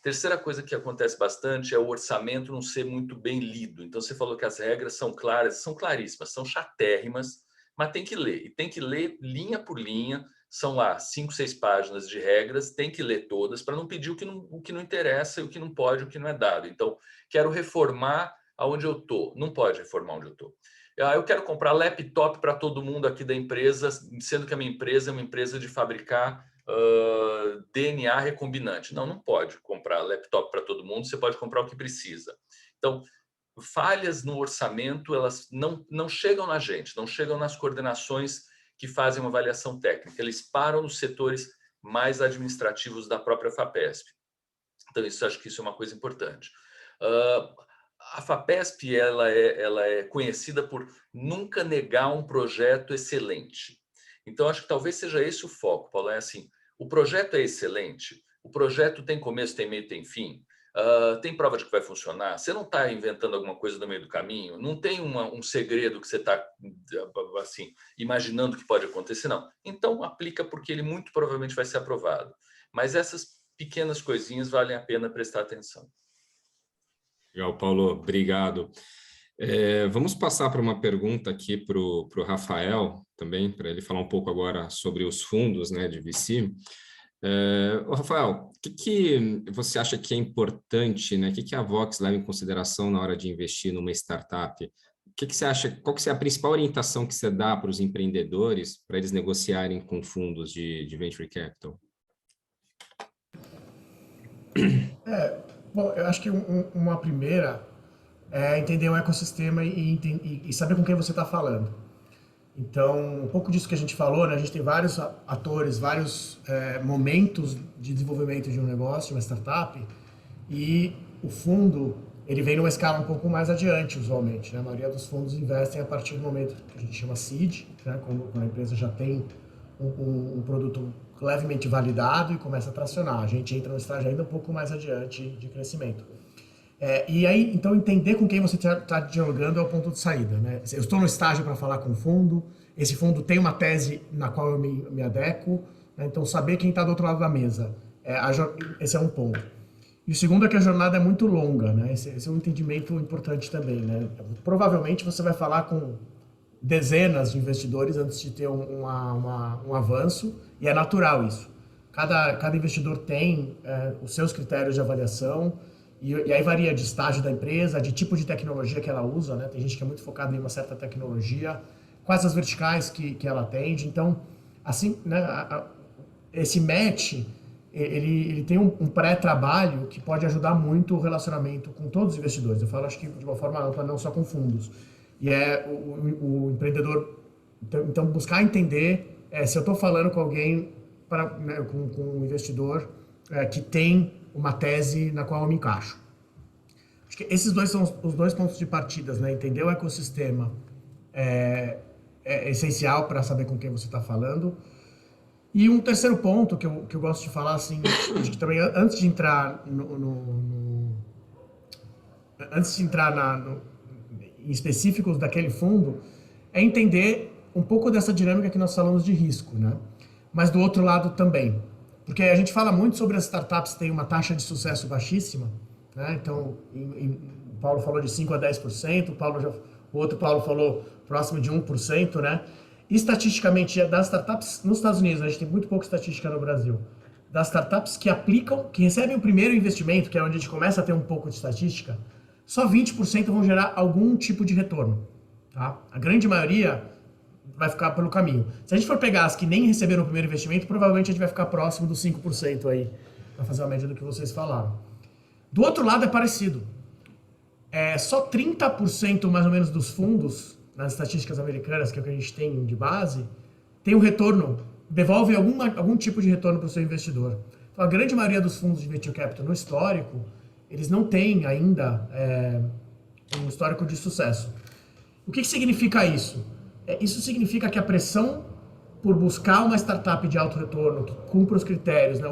Terceira coisa que acontece bastante é o orçamento não ser muito bem lido. Então, você falou que as regras são claras, são claríssimas, são chatérrimas, mas tem que ler. E tem que ler linha por linha. São lá 5, 6 páginas de regras, tem que ler todas para não pedir o que não interessa, o que não pode, o que não é dado. Então, quero reformar aonde eu estou. Não pode reformar onde eu estou. Eu quero comprar laptop para todo mundo aqui da empresa, sendo que a minha empresa é uma empresa de fabricar DNA recombinante. Não pode comprar laptop para todo mundo, você pode comprar o que precisa. Então, falhas no orçamento, elas não chegam na gente, não chegam nas coordenações que fazem uma avaliação técnica, eles param nos setores mais administrativos da própria FAPESP. Então, acho que isso é uma coisa importante. A FAPESP ela é conhecida por nunca negar um projeto excelente. Então, acho que talvez seja esse o foco, Paulo. É assim, o projeto é excelente, o projeto tem começo, tem meio, tem fim, tem prova de que vai funcionar, você não está inventando alguma coisa no meio do caminho, não tem um segredo que você está assim, imaginando que pode acontecer, não. Então, aplica porque ele muito provavelmente vai ser aprovado. Mas essas pequenas coisinhas valem a pena prestar atenção. Legal, Paulo, obrigado. Vamos passar para uma pergunta aqui para o Rafael também, para ele falar um pouco agora sobre os fundos, né, de VC. Rafael, o que você acha que é importante, né? O que a Vox leva em consideração na hora de investir numa startup? O que você acha, qual que é a principal orientação que você dá para os empreendedores para eles negociarem com fundos de venture capital? Bom, eu acho que uma primeira é entender o ecossistema e saber com quem você está falando. Então, um pouco disso que a gente falou, né? A gente tem vários atores, vários momentos de desenvolvimento de um negócio, de uma startup, e o fundo, ele vem numa escala um pouco mais adiante, usualmente, né? A maioria dos fundos investem a partir do momento que a gente chama seed, né? Quando a empresa já tem um produto levemente validado e começa a tracionar. A gente entra no estágio ainda um pouco mais adiante de crescimento. E aí, então, entender com quem você está dialogando é o ponto de saída, né? Eu estou no estágio para falar com o fundo, esse fundo tem uma tese na qual eu me adequo, né? Então, saber quem está do outro lado da mesa, esse é um ponto. E o segundo é que a jornada é muito longa, né? Esse é um entendimento importante também, né? Provavelmente você vai falar com dezenas de investidores antes de ter um avanço, e é natural isso. Cada investidor tem os seus critérios de avaliação, e aí varia de estágio da empresa, de tipo de tecnologia que ela usa, né? Tem gente que é muito focada em uma certa tecnologia, quais as verticais que ela atende. Então, assim, né, esse match, ele tem um pré-trabalho que pode ajudar muito o relacionamento com todos os investidores. Eu falo, acho que de uma forma ampla, não só com fundos. E é o empreendedor, então buscar entender se eu estou falando com alguém, né, com um investidor que tem uma tese na qual eu me encaixo. Acho que esses dois são os dois pontos de partida, né? Entender o ecossistema é essencial para saber com quem você está falando. E um terceiro ponto que eu gosto de falar, assim, acho que também antes de entrar em específicos daquele fundo, é entender um pouco dessa dinâmica que nós falamos de risco, né? Mas do outro lado também. Porque a gente fala muito sobre as startups que têm uma taxa de sucesso baixíssima, né? Então, o Paulo falou de 5% a 10%, o outro Paulo falou próximo de 1%, né? Estatisticamente, das startups nos Estados Unidos, a gente tem muito pouca estatística no Brasil, das startups que aplicam, que recebem o primeiro investimento, que é onde a gente começa a ter um pouco de estatística, só 20% vão gerar algum tipo de retorno, tá? A grande maioria vai ficar pelo caminho. Se a gente for pegar as que nem receberam o primeiro investimento, provavelmente a gente vai ficar próximo dos 5% aí, para fazer a média do que vocês falaram. Do outro lado é parecido. Só 30% mais ou menos dos fundos, nas estatísticas americanas, que é o que a gente tem de base, tem um retorno, devolve algum tipo de retorno para o seu investidor. Então, a grande maioria dos fundos de venture capital no histórico, eles não têm ainda um histórico de sucesso. O que significa isso? Isso significa que a pressão por buscar uma startup de alto retorno, que cumpra os critérios, né,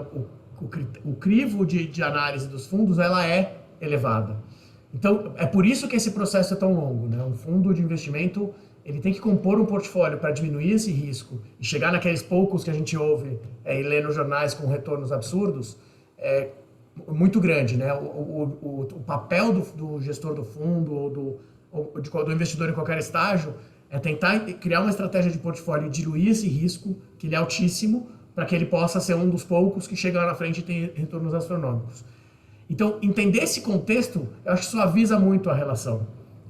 o crivo de análise dos fundos, ela é elevada. Então, é por isso que esse processo é tão longo, né? Um fundo de investimento, ele tem que compor um portfólio para diminuir esse risco e chegar naqueles poucos que a gente ouve e lê nos jornais com retornos absurdos, muito grande, né? O papel do gestor do fundo ou do investidor em qualquer estágio é tentar criar uma estratégia de portfólio e diluir esse risco, que ele é altíssimo, para que ele possa ser um dos poucos que chega lá na frente e tem retornos astronômicos. Então, entender esse contexto, eu acho que suaviza muito a relação.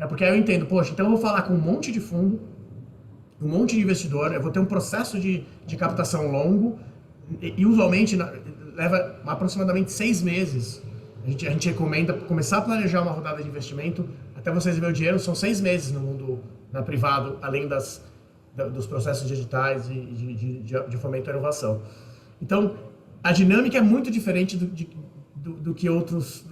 Porque aí eu entendo, poxa, então eu vou falar com um monte de fundo, um monte de investidor, eu vou ter um processo de captação longo, e usualmente leva aproximadamente 6 meses. A gente recomenda começar a planejar uma rodada de investimento, até você receber o dinheiro, são 6 meses no mundo privado, além dos processos digitais e de fomento à inovação. Então, a dinâmica é muito diferente do que outros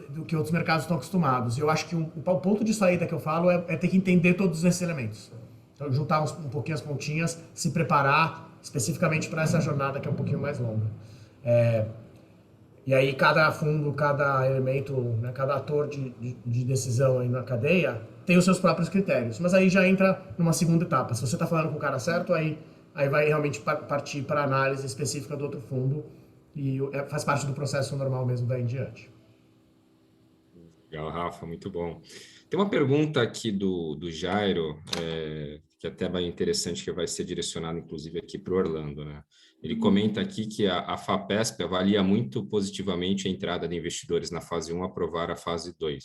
mercados estão acostumados. Eu acho que o ponto de saída que eu falo é ter que entender todos esses elementos. Então, juntar um pouquinho as pontinhas, se preparar especificamente para essa jornada que é um pouquinho mais longa. E aí, cada fundo, cada elemento, né, cada ator de decisão aí na cadeia tem os seus próprios critérios. Mas aí já entra numa segunda etapa. Se você está falando com o cara certo, aí vai realmente partir para a análise específica do outro fundo, e faz parte do processo normal mesmo daí em diante. Legal, Rafa, muito bom. Tem uma pergunta aqui do Jairo, que até é bem interessante, que vai ser direcionada, inclusive, aqui para o Orlando, né? Ele comenta aqui que a FAPESP avalia muito positivamente a entrada de investidores na fase 1 aprovar a fase 2.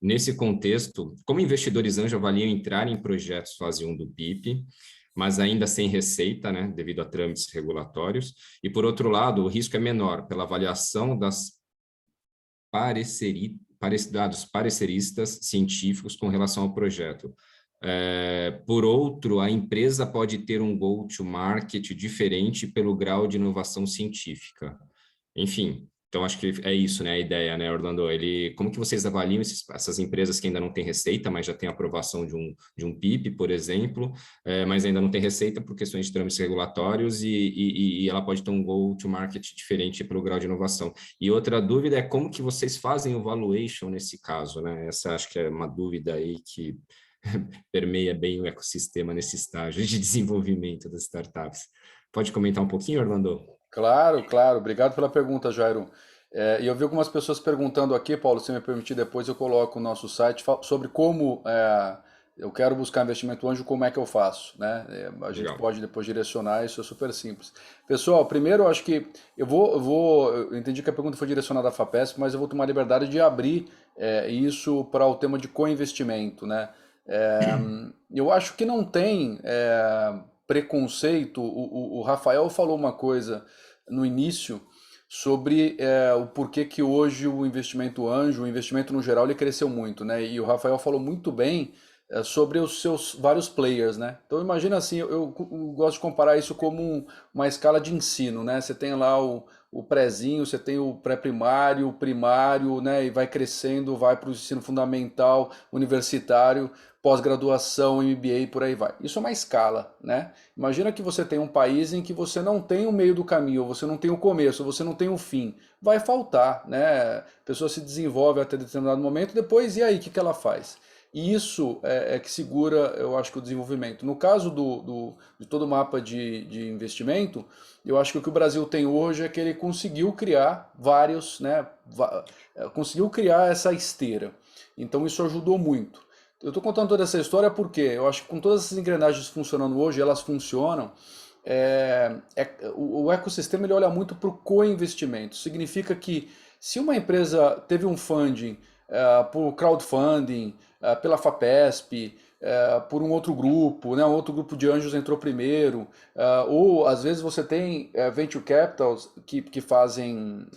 Nesse contexto, como investidores anjo avaliam entrar em projetos fase 1 do PIP, mas ainda sem receita, né, devido a trâmites regulatórios, e, por outro lado, o risco é menor pela avaliação dados pareceristas científicos com relação ao projeto. Por outro, a empresa pode ter um go-to-market diferente pelo grau de inovação científica. Enfim, então acho que é isso, né, a ideia, né, Orlando? Como que vocês avaliam essas empresas que ainda não têm receita, mas já têm aprovação de um PIP, por exemplo, mas ainda não tem receita por questões de trâmites regulatórios e ela pode ter um go-to-market diferente pelo grau de inovação. E outra dúvida é como que vocês fazem o valuation nesse caso, né? Essa acho que é uma dúvida aí que permeia bem o ecossistema nesse estágio de desenvolvimento das startups. Pode comentar um pouquinho, Orlando? Claro, claro. Obrigado pela pergunta, Jairo. E eu vi algumas pessoas perguntando aqui, Paulo, se me permitir, depois eu coloco o nosso site sobre como eu quero buscar investimento anjo, como é que eu faço, né? A gente Legal. pode depois direcionar, isso é super simples. Pessoal, primeiro eu acho que eu entendi que a pergunta foi direcionada à FAPESP, mas eu vou tomar a liberdade de abrir isso para o tema de co-investimento, né? É, eu acho que não tem preconceito. O Rafael falou uma coisa no início sobre o porquê que hoje o investimento anjo, o investimento no geral, ele cresceu muito, né? E o Rafael falou muito bem sobre os seus vários players, né? Então imagina assim, eu gosto de comparar isso como uma escala de ensino, né? Você tem lá o prézinho, você tem o pré-primário, o primário, né? E vai crescendo, vai para o ensino fundamental, universitário, pós-graduação, MBA e por aí vai. Isso é uma escala, né? Imagina que você tem um país em que você não tem o meio do caminho, você não tem o começo, você não tem o fim. Vai faltar, né? A pessoa se desenvolve até determinado momento, depois, e aí, o que ela faz? E isso que segura, eu acho que o desenvolvimento. No caso de todo o mapa de investimento, eu acho que o que o Brasil tem hoje é que ele conseguiu criar vários, né? Conseguiu criar essa esteira. Então isso ajudou muito. Eu estou contando toda essa história porque eu acho que com todas essas engrenagens funcionando hoje, elas funcionam. O ecossistema ele olha muito para o co-investimento. Significa que se uma empresa teve um funding por crowdfunding, pela FAPESP, por um outro grupo, né, um outro grupo de anjos entrou primeiro, ou às vezes você tem venture capitals que fazem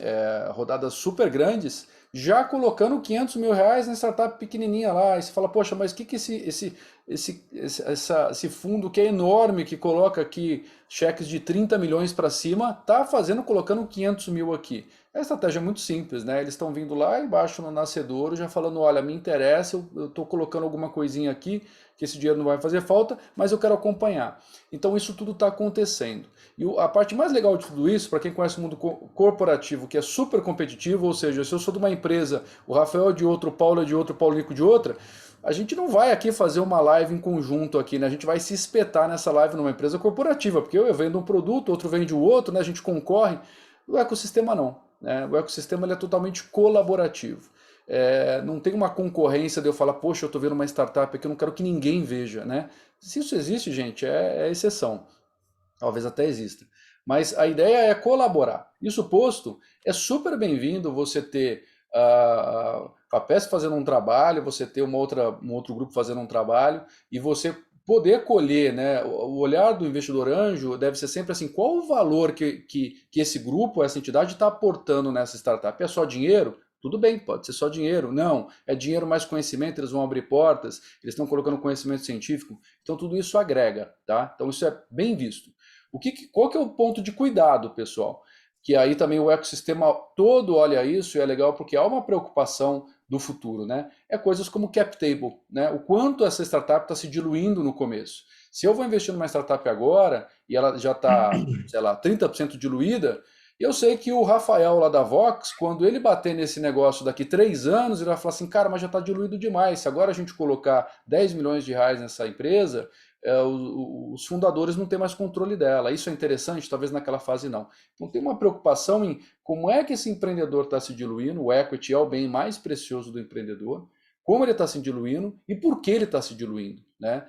rodadas super grandes, já colocando 500 mil reais na startup pequenininha lá, e você fala, poxa, mas o que esse fundo que é enorme, que coloca aqui cheques de 30 milhões para cima, tá fazendo colocando 500 mil aqui? A estratégia é muito simples, né? Eles estão vindo lá embaixo no nascedouro, já falando, olha, me interessa, eu estou colocando alguma coisinha aqui, que esse dinheiro não vai fazer falta, mas eu quero acompanhar. Então isso tudo está acontecendo. E a parte mais legal de tudo isso, para quem conhece o mundo corporativo, que é super competitivo, ou seja, se eu sou de uma empresa, o Rafael é de outro, o Paulo é de outro, o Paulo Nico de outra, a gente não vai aqui fazer uma live em conjunto aqui, né? A gente vai se espetar nessa live numa empresa corporativa, porque eu vendo um produto, outro vende o outro, né? A gente concorre. O ecossistema não, né? O ecossistema ele é totalmente colaborativo. Não tem uma concorrência de eu falar, poxa, eu estou vendo uma startup aqui, eu não quero que ninguém veja, né? Se isso existe, gente, é exceção. Talvez até exista. Mas a ideia é colaborar. Isso posto, é super bem-vindo você ter a FAPESP fazendo um trabalho, você ter um outro grupo fazendo um trabalho, e você poder colher, né? O olhar do investidor anjo deve ser sempre assim, qual o valor que esse grupo, essa entidade está aportando nessa startup? É só dinheiro? Tudo bem, pode ser só dinheiro. Não, é dinheiro mais conhecimento, eles vão abrir portas, eles estão colocando conhecimento científico. Então tudo isso agrega, tá? Então isso é bem visto. Qual que é o ponto de cuidado, pessoal? Que aí também o ecossistema todo olha isso e é legal porque há uma preocupação do futuro, né? É coisas como cap table, né? O quanto essa startup está se diluindo no começo. Se eu vou investir numa startup agora e ela já está, sei lá, 30% diluída, eu sei que o Rafael lá da Vox, quando ele bater nesse negócio daqui 3 anos, ele vai falar assim, cara, mas já está diluído demais. Se agora a gente colocar 10 milhões de reais nessa empresa, os fundadores não têm mais controle dela. Isso é interessante? Talvez naquela fase não. Então tem uma preocupação em como é que esse empreendedor está se diluindo, o equity é o bem mais precioso do empreendedor, como ele está se diluindo e por que ele está se diluindo, né?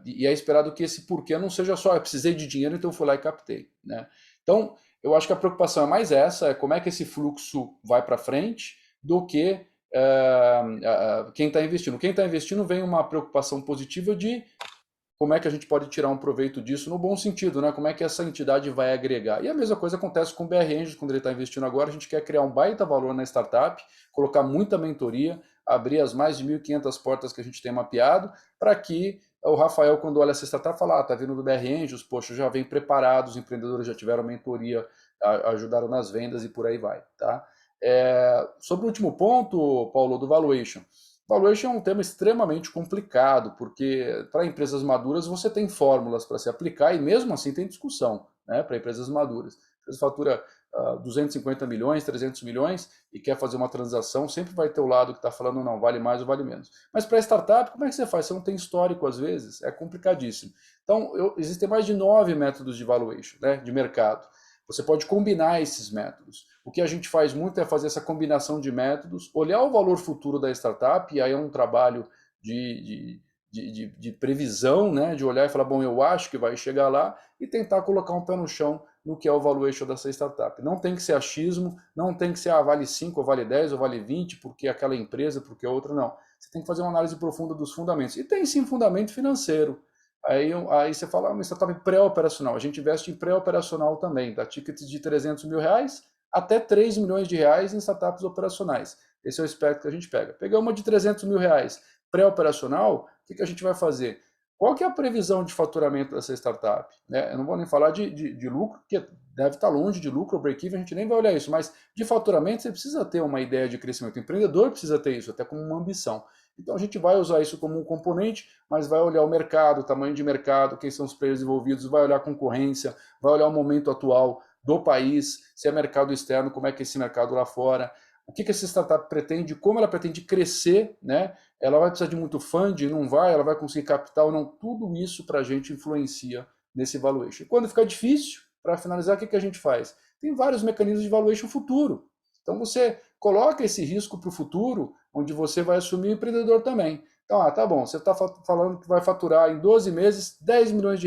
E é esperado que esse porquê não seja só eu precisei de dinheiro, então eu fui lá e captei, né? Então, eu acho que a preocupação é mais essa, é como é que esse fluxo vai para frente, do que quem está investindo. Quem está investindo vem uma preocupação positiva de como é que a gente pode tirar um proveito disso no bom sentido, né? Como é que essa entidade vai agregar. E a mesma coisa acontece com o BR Angels, quando ele está investindo agora, a gente quer criar um baita valor na startup, colocar muita mentoria, abrir as mais de 1.500 portas que a gente tem mapeado, para que o Rafael, quando olha essa startup, fala, tá vindo do BR Angels, poxa, já vem preparado, os empreendedores já tiveram mentoria, ajudaram nas vendas e por aí vai, tá? Sobre o último ponto, Paulo, do valuation. Valuation é um tema extremamente complicado, porque para empresas maduras você tem fórmulas para se aplicar e mesmo assim tem discussão, né, para empresas maduras. A empresa fatura 250 milhões, 300 milhões e quer fazer uma transação, sempre vai ter o lado que está falando não, vale mais ou vale menos. Mas para startup, como é que você faz? Você não tem histórico às vezes, é complicadíssimo. Então, existem mais de 9 métodos de valuation, né, de mercado. Você pode combinar esses métodos. O que a gente faz muito é fazer essa combinação de métodos, olhar o valor futuro da startup, e aí é um trabalho de previsão, né? De olhar e falar, bom, eu acho que vai chegar lá, e tentar colocar um pé no chão no que é o valuation dessa startup. Não tem que ser achismo, não tem que ser vale 5, ou vale 10, ou vale 20, porque aquela empresa, porque outra, não. Você tem que fazer uma análise profunda dos fundamentos. E tem sim fundamento financeiro. Aí você fala, uma startup pré-operacional. A gente investe em pré-operacional também, dá tickets de R$300 mil até R$3 milhões em startups operacionais. Esse é o espectro que a gente pega. Pegamos uma de R$300 mil pré-operacional, o que a gente vai fazer? Qual que é a previsão de faturamento dessa startup? Eu não vou nem falar de lucro, porque deve estar longe de lucro, o break-even, a gente nem vai olhar isso, mas de faturamento você precisa ter uma ideia de crescimento. O empreendedor precisa ter isso, até como uma ambição. Então a gente vai usar isso como um componente, mas vai olhar o mercado, o tamanho de mercado, quem são os players envolvidos, vai olhar a concorrência, vai olhar o momento atual do país, se é mercado externo, como é que é esse mercado lá fora, o que essa startup pretende, como ela pretende crescer, né? Ela vai precisar de muito funding, não vai, ela vai conseguir capital, não, tudo isso para a gente influencia nesse valuation. E quando ficar difícil, para finalizar, o que a gente faz? Tem vários mecanismos de valuation futuro. Então você coloca esse risco para o futuro, onde você vai assumir o empreendedor também. Então, tá bom, você está falando que vai faturar em 12 meses R$10 milhões.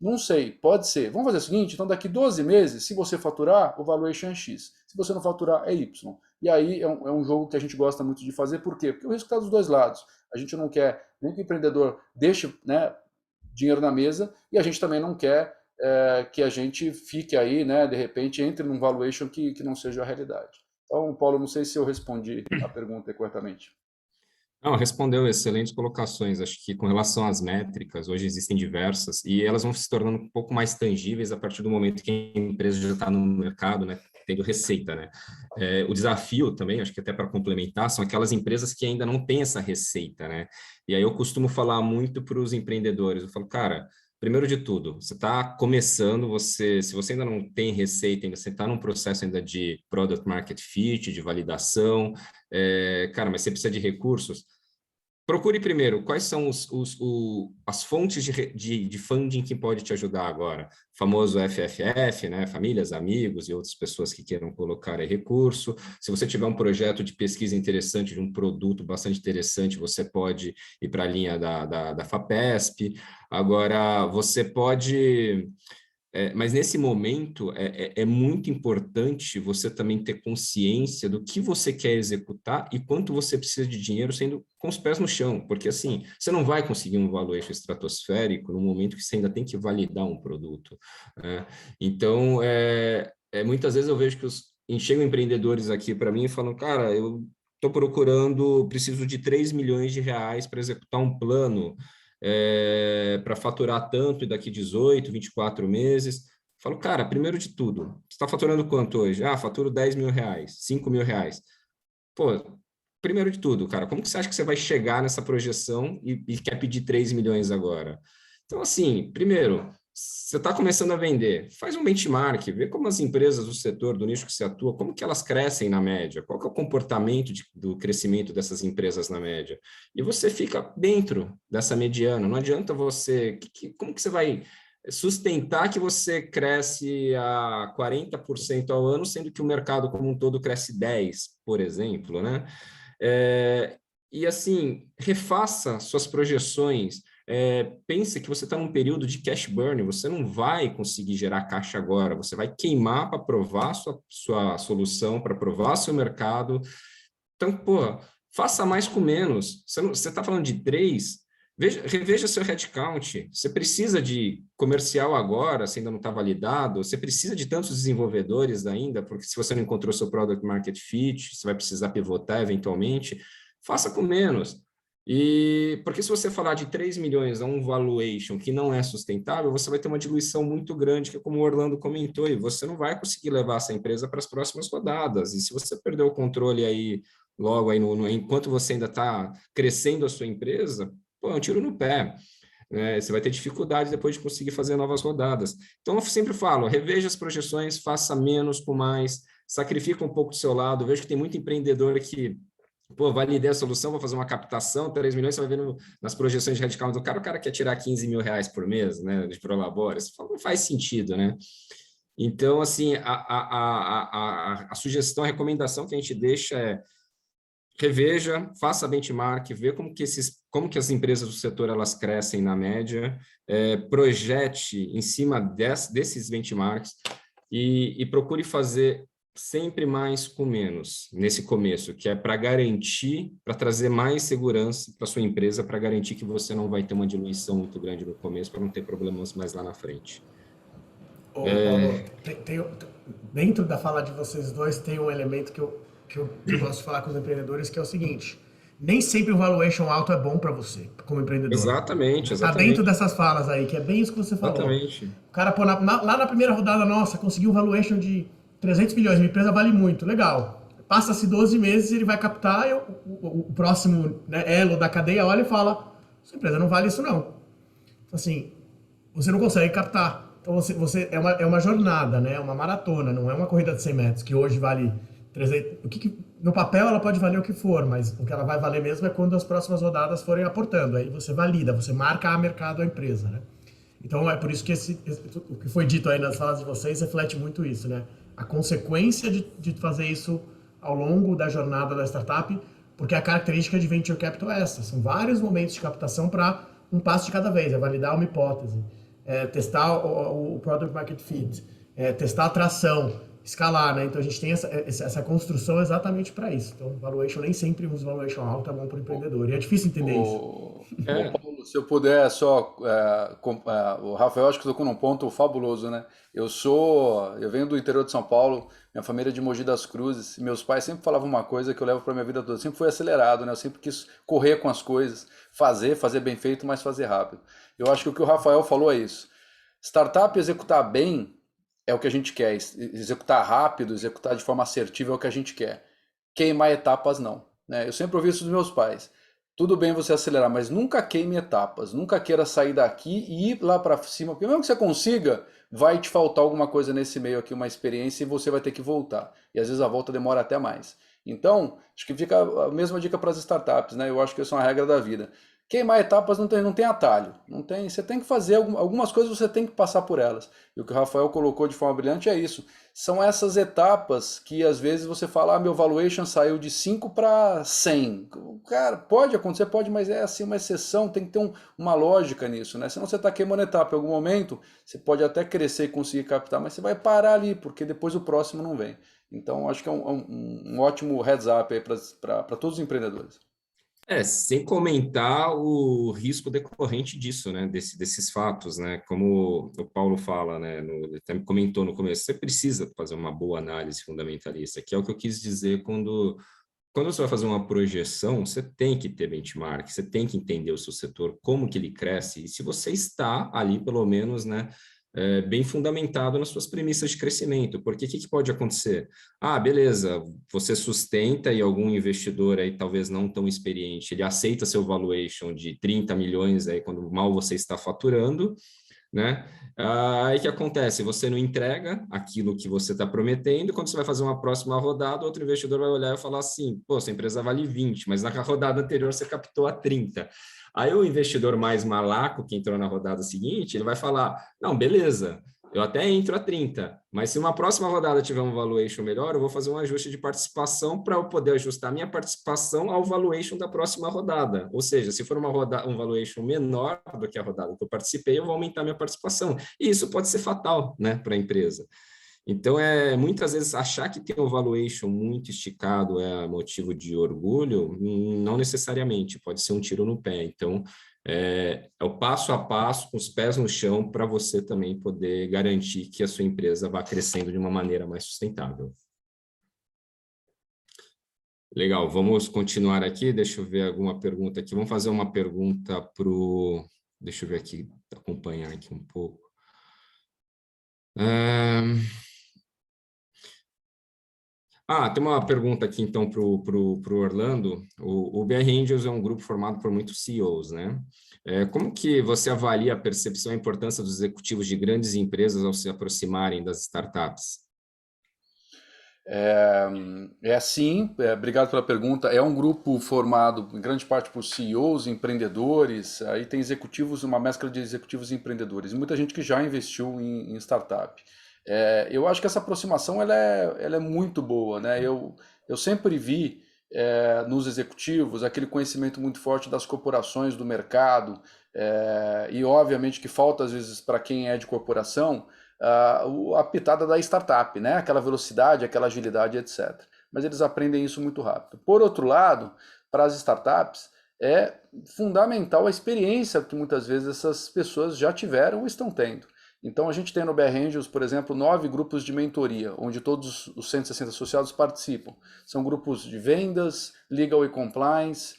Não sei, pode ser. Vamos fazer o seguinte, então daqui 12 meses, se você faturar, o valuation é X. Se você não faturar, é Y. E aí é um jogo que a gente gosta muito de fazer. Por quê? Porque o risco está dos dois lados. A gente não quer nem que o empreendedor deixe, né, dinheiro na mesa, e a gente também não quer que a gente fique aí, né, de repente, entre num valuation que não seja a realidade. Então, Paulo, não sei se eu respondi a pergunta corretamente. Não, respondeu excelentes colocações. Acho que com relação às métricas, hoje existem diversas e elas vão se tornando um pouco mais tangíveis a partir do momento que a empresa já está no mercado, né, tendo receita, né? O desafio também, acho que até para complementar, são aquelas empresas que ainda não têm essa receita, né? E aí eu costumo falar muito para os empreendedores, eu falo, cara, primeiro de tudo, você está começando, se você ainda não tem receita, ainda você está num processo ainda de product market fit, de validação, cara, mas você precisa de recursos. Procure primeiro quais são as fontes de funding que pode te ajudar agora. O famoso FFF, né? Famílias, amigos e outras pessoas que queiram colocar aí recurso. Se você tiver um projeto de pesquisa interessante, de um produto bastante interessante, você pode ir para a linha da FAPESP. Agora, você pode... mas nesse momento é muito importante você também ter consciência do que você quer executar e quanto você precisa de dinheiro sendo com os pés no chão, porque assim, você não vai conseguir um valuation estratosférico no momento que você ainda tem que validar um produto. Né? Então, muitas vezes eu vejo que chegam empreendedores aqui para mim e falam, cara, eu estou preciso de R$3 milhões para executar um plano, para faturar tanto e daqui 18, 24 meses. Falo, cara, primeiro de tudo, você está faturando quanto hoje? Faturo R$10 mil, R$5 mil. Pô, primeiro de tudo, cara, como que você acha que você vai chegar nessa projeção e quer pedir 3 milhões agora? Então, assim, primeiro, você está começando a vender, faz um benchmark, vê como as empresas do setor, do nicho que você atua, como que elas crescem na média, qual que é o comportamento do crescimento dessas empresas na média. E você fica dentro dessa mediana, não adianta você... como que você vai sustentar que você cresce a 40% ao ano, sendo que o mercado como um todo cresce 10%, por exemplo, né? E assim, refaça suas projeções, pense que você está num período de cash burn, você não vai conseguir gerar caixa agora, você vai queimar para provar sua solução, para provar seu mercado. Então, pô, faça mais com menos. Você está falando de 3, reveja seu headcount. Você precisa de comercial agora, se ainda não está validado, você precisa de tantos desenvolvedores ainda, porque se você não encontrou seu product market fit, você vai precisar pivotar eventualmente. Faça com menos. E porque se você falar de 3 milhões a um valuation que não é sustentável, você vai ter uma diluição muito grande, que é como o Orlando comentou, e você não vai conseguir levar essa empresa para as próximas rodadas. E se você perder o controle aí, logo aí enquanto você ainda está crescendo a sua empresa, pô, é um tiro no pé. Você vai ter dificuldade depois de conseguir fazer novas rodadas. Então, eu sempre falo, reveja as projeções, faça menos com mais, sacrifica um pouco do seu lado. Eu vejo que tem muito empreendedor que validei a solução, vou fazer uma captação, 3 milhões, você vai ver nas projeções de headcount do cara, o cara quer tirar 15 mil reais por mês, né, de Prolabore, você fala, não faz sentido, né? Então, assim, a sugestão, a recomendação que a gente deixa é reveja, faça benchmark, vê como que as empresas do setor elas crescem na média, projete em cima desses benchmarks e procure fazer sempre mais com menos nesse começo, que é para garantir, para trazer mais segurança para sua empresa, para garantir que você não vai ter uma diluição muito grande no começo, para não ter problemas mais lá na frente. Ô, Paulo, dentro da fala de vocês dois tem um elemento que eu gosto de falar com os empreendedores, que é o seguinte: nem sempre o valuation alto é bom para você, como empreendedor. Exatamente, Tá dentro exatamente. dessas falas aí, que é bem isso que você falou. Exatamente. O cara, pô, lá na primeira rodada, nossa, conseguiu um valuation de 300 milhões, minha empresa vale muito, legal. Passa-se 12 meses, ele vai captar, e o próximo, né, elo da cadeia olha e fala: sua empresa não vale isso não. Assim, você não consegue captar. Então é uma jornada, né? É uma maratona, não é uma corrida de 100 metros, que hoje vale 300. No papel ela pode valer o que for, mas o que ela vai valer mesmo é quando as próximas rodadas forem aportando. Aí você valida, você marca a mercado a empresa, né? Então é por isso que o que foi dito aí nas falas de vocês reflete muito isso, né? A consequência de fazer isso ao longo da jornada da startup, porque a característica de venture capital é essa. São vários momentos de captação para um passo de cada vez, é validar uma hipótese, testar o product market fit, testar a tração, escalar, né? Então a gente tem essa construção exatamente para isso. Então, valuation nem sempre um valuation alto é bom para o empreendedor. E é difícil entender isso. Paulo, se eu puder só, o Rafael acho que tocou num ponto fabuloso, né? Eu venho do interior de São Paulo, minha família é de Mogi das Cruzes, e meus pais sempre falavam uma coisa que eu levo para minha vida toda, sempre fui acelerado, né? Eu sempre quis correr com as coisas, fazer bem feito, mas fazer rápido. Eu acho que o que o Rafael falou é isso. Startup executar bem é o que a gente quer, executar rápido, executar de forma assertiva é o que a gente quer. Queimar etapas não, né? Eu sempre ouvi isso dos meus pais. Tudo bem você acelerar, mas nunca queime etapas, nunca queira sair daqui e ir lá para cima, porque mesmo que você consiga, vai te faltar alguma coisa nesse meio aqui, uma experiência, e você vai ter que voltar. E às vezes a volta demora até mais. Então, acho que fica a mesma dica para as startups, né? Eu acho que isso é uma regra da vida. Queimar etapas não tem atalho, não tem, você tem que fazer algumas coisas, você tem que passar por elas. E o que o Rafael colocou de forma brilhante é isso. São essas etapas que às vezes você fala, meu valuation saiu de 5 para 100. Cara, pode acontecer, pode, mas é assim uma exceção, tem que ter uma lógica nisso, né? Senão você está queimando etapa em algum momento, você pode até crescer e conseguir captar, mas você vai parar ali, porque depois o próximo não vem. Então, acho que é um ótimo heads up aí para todos os empreendedores. Sem comentar o risco decorrente disso, né, desses fatos, né, como o Paulo fala, né, ele até comentou no começo, você precisa fazer uma boa análise fundamentalista, que é o que eu quis dizer quando você vai fazer uma projeção, você tem que ter benchmark, você tem que entender o seu setor, como que ele cresce, e se você está ali, pelo menos, né, bem fundamentado nas suas premissas de crescimento, porque o que pode acontecer? Beleza, você sustenta e algum investidor aí, talvez não tão experiente, ele aceita seu valuation de 30 milhões aí, quando mal você está faturando, né? Aí que acontece? Você não entrega aquilo que você está prometendo, quando você vai fazer uma próxima rodada, outro investidor vai olhar e falar assim, pô, sua empresa vale 20, mas na rodada anterior você captou a 30. Aí o investidor mais malaco, que entrou na rodada seguinte, ele vai falar, não, beleza, eu até entro a 30, mas se uma próxima rodada tiver um valuation melhor, eu vou fazer um ajuste de participação para eu poder ajustar minha participação ao valuation da próxima rodada. Ou seja, se for um valuation menor do que a rodada que eu participei, eu vou aumentar minha participação. E isso pode ser fatal, né, para a empresa. Então, muitas vezes, achar que tem um valuation muito esticado é motivo de orgulho, não necessariamente, pode ser um tiro no pé. Então, é o passo a passo, com os pés no chão, para você também poder garantir que a sua empresa vá crescendo de uma maneira mais sustentável. Legal, vamos continuar aqui, deixa eu ver alguma pergunta aqui. Vamos fazer uma pergunta para o... Deixa eu ver aqui, acompanhar aqui um pouco. Tem uma pergunta aqui, então, para o Orlando. O BR Angels é um grupo formado por muitos CEOs, né? Como que você avalia a percepção e a importância dos executivos de grandes empresas ao se aproximarem das startups? Sim, obrigado pela pergunta. É um grupo formado em grande parte por CEOs, empreendedores, aí tem executivos, uma mescla de executivos e empreendedores, muita gente que já investiu em startup. Eu acho que essa aproximação ela é muito boa, né? Eu sempre vi nos executivos aquele conhecimento muito forte das corporações, do mercado, e obviamente que falta às vezes para quem é de corporação a pitada da startup, né? Aquela velocidade, aquela agilidade, etc. Mas eles aprendem isso muito rápido. Por outro lado, para as startups, é fundamental a experiência que muitas vezes essas pessoas já tiveram ou estão tendo. Então a gente tem no BR Angels, por exemplo, 9 grupos de mentoria, onde todos os 160 associados participam. São grupos de vendas, legal e compliance,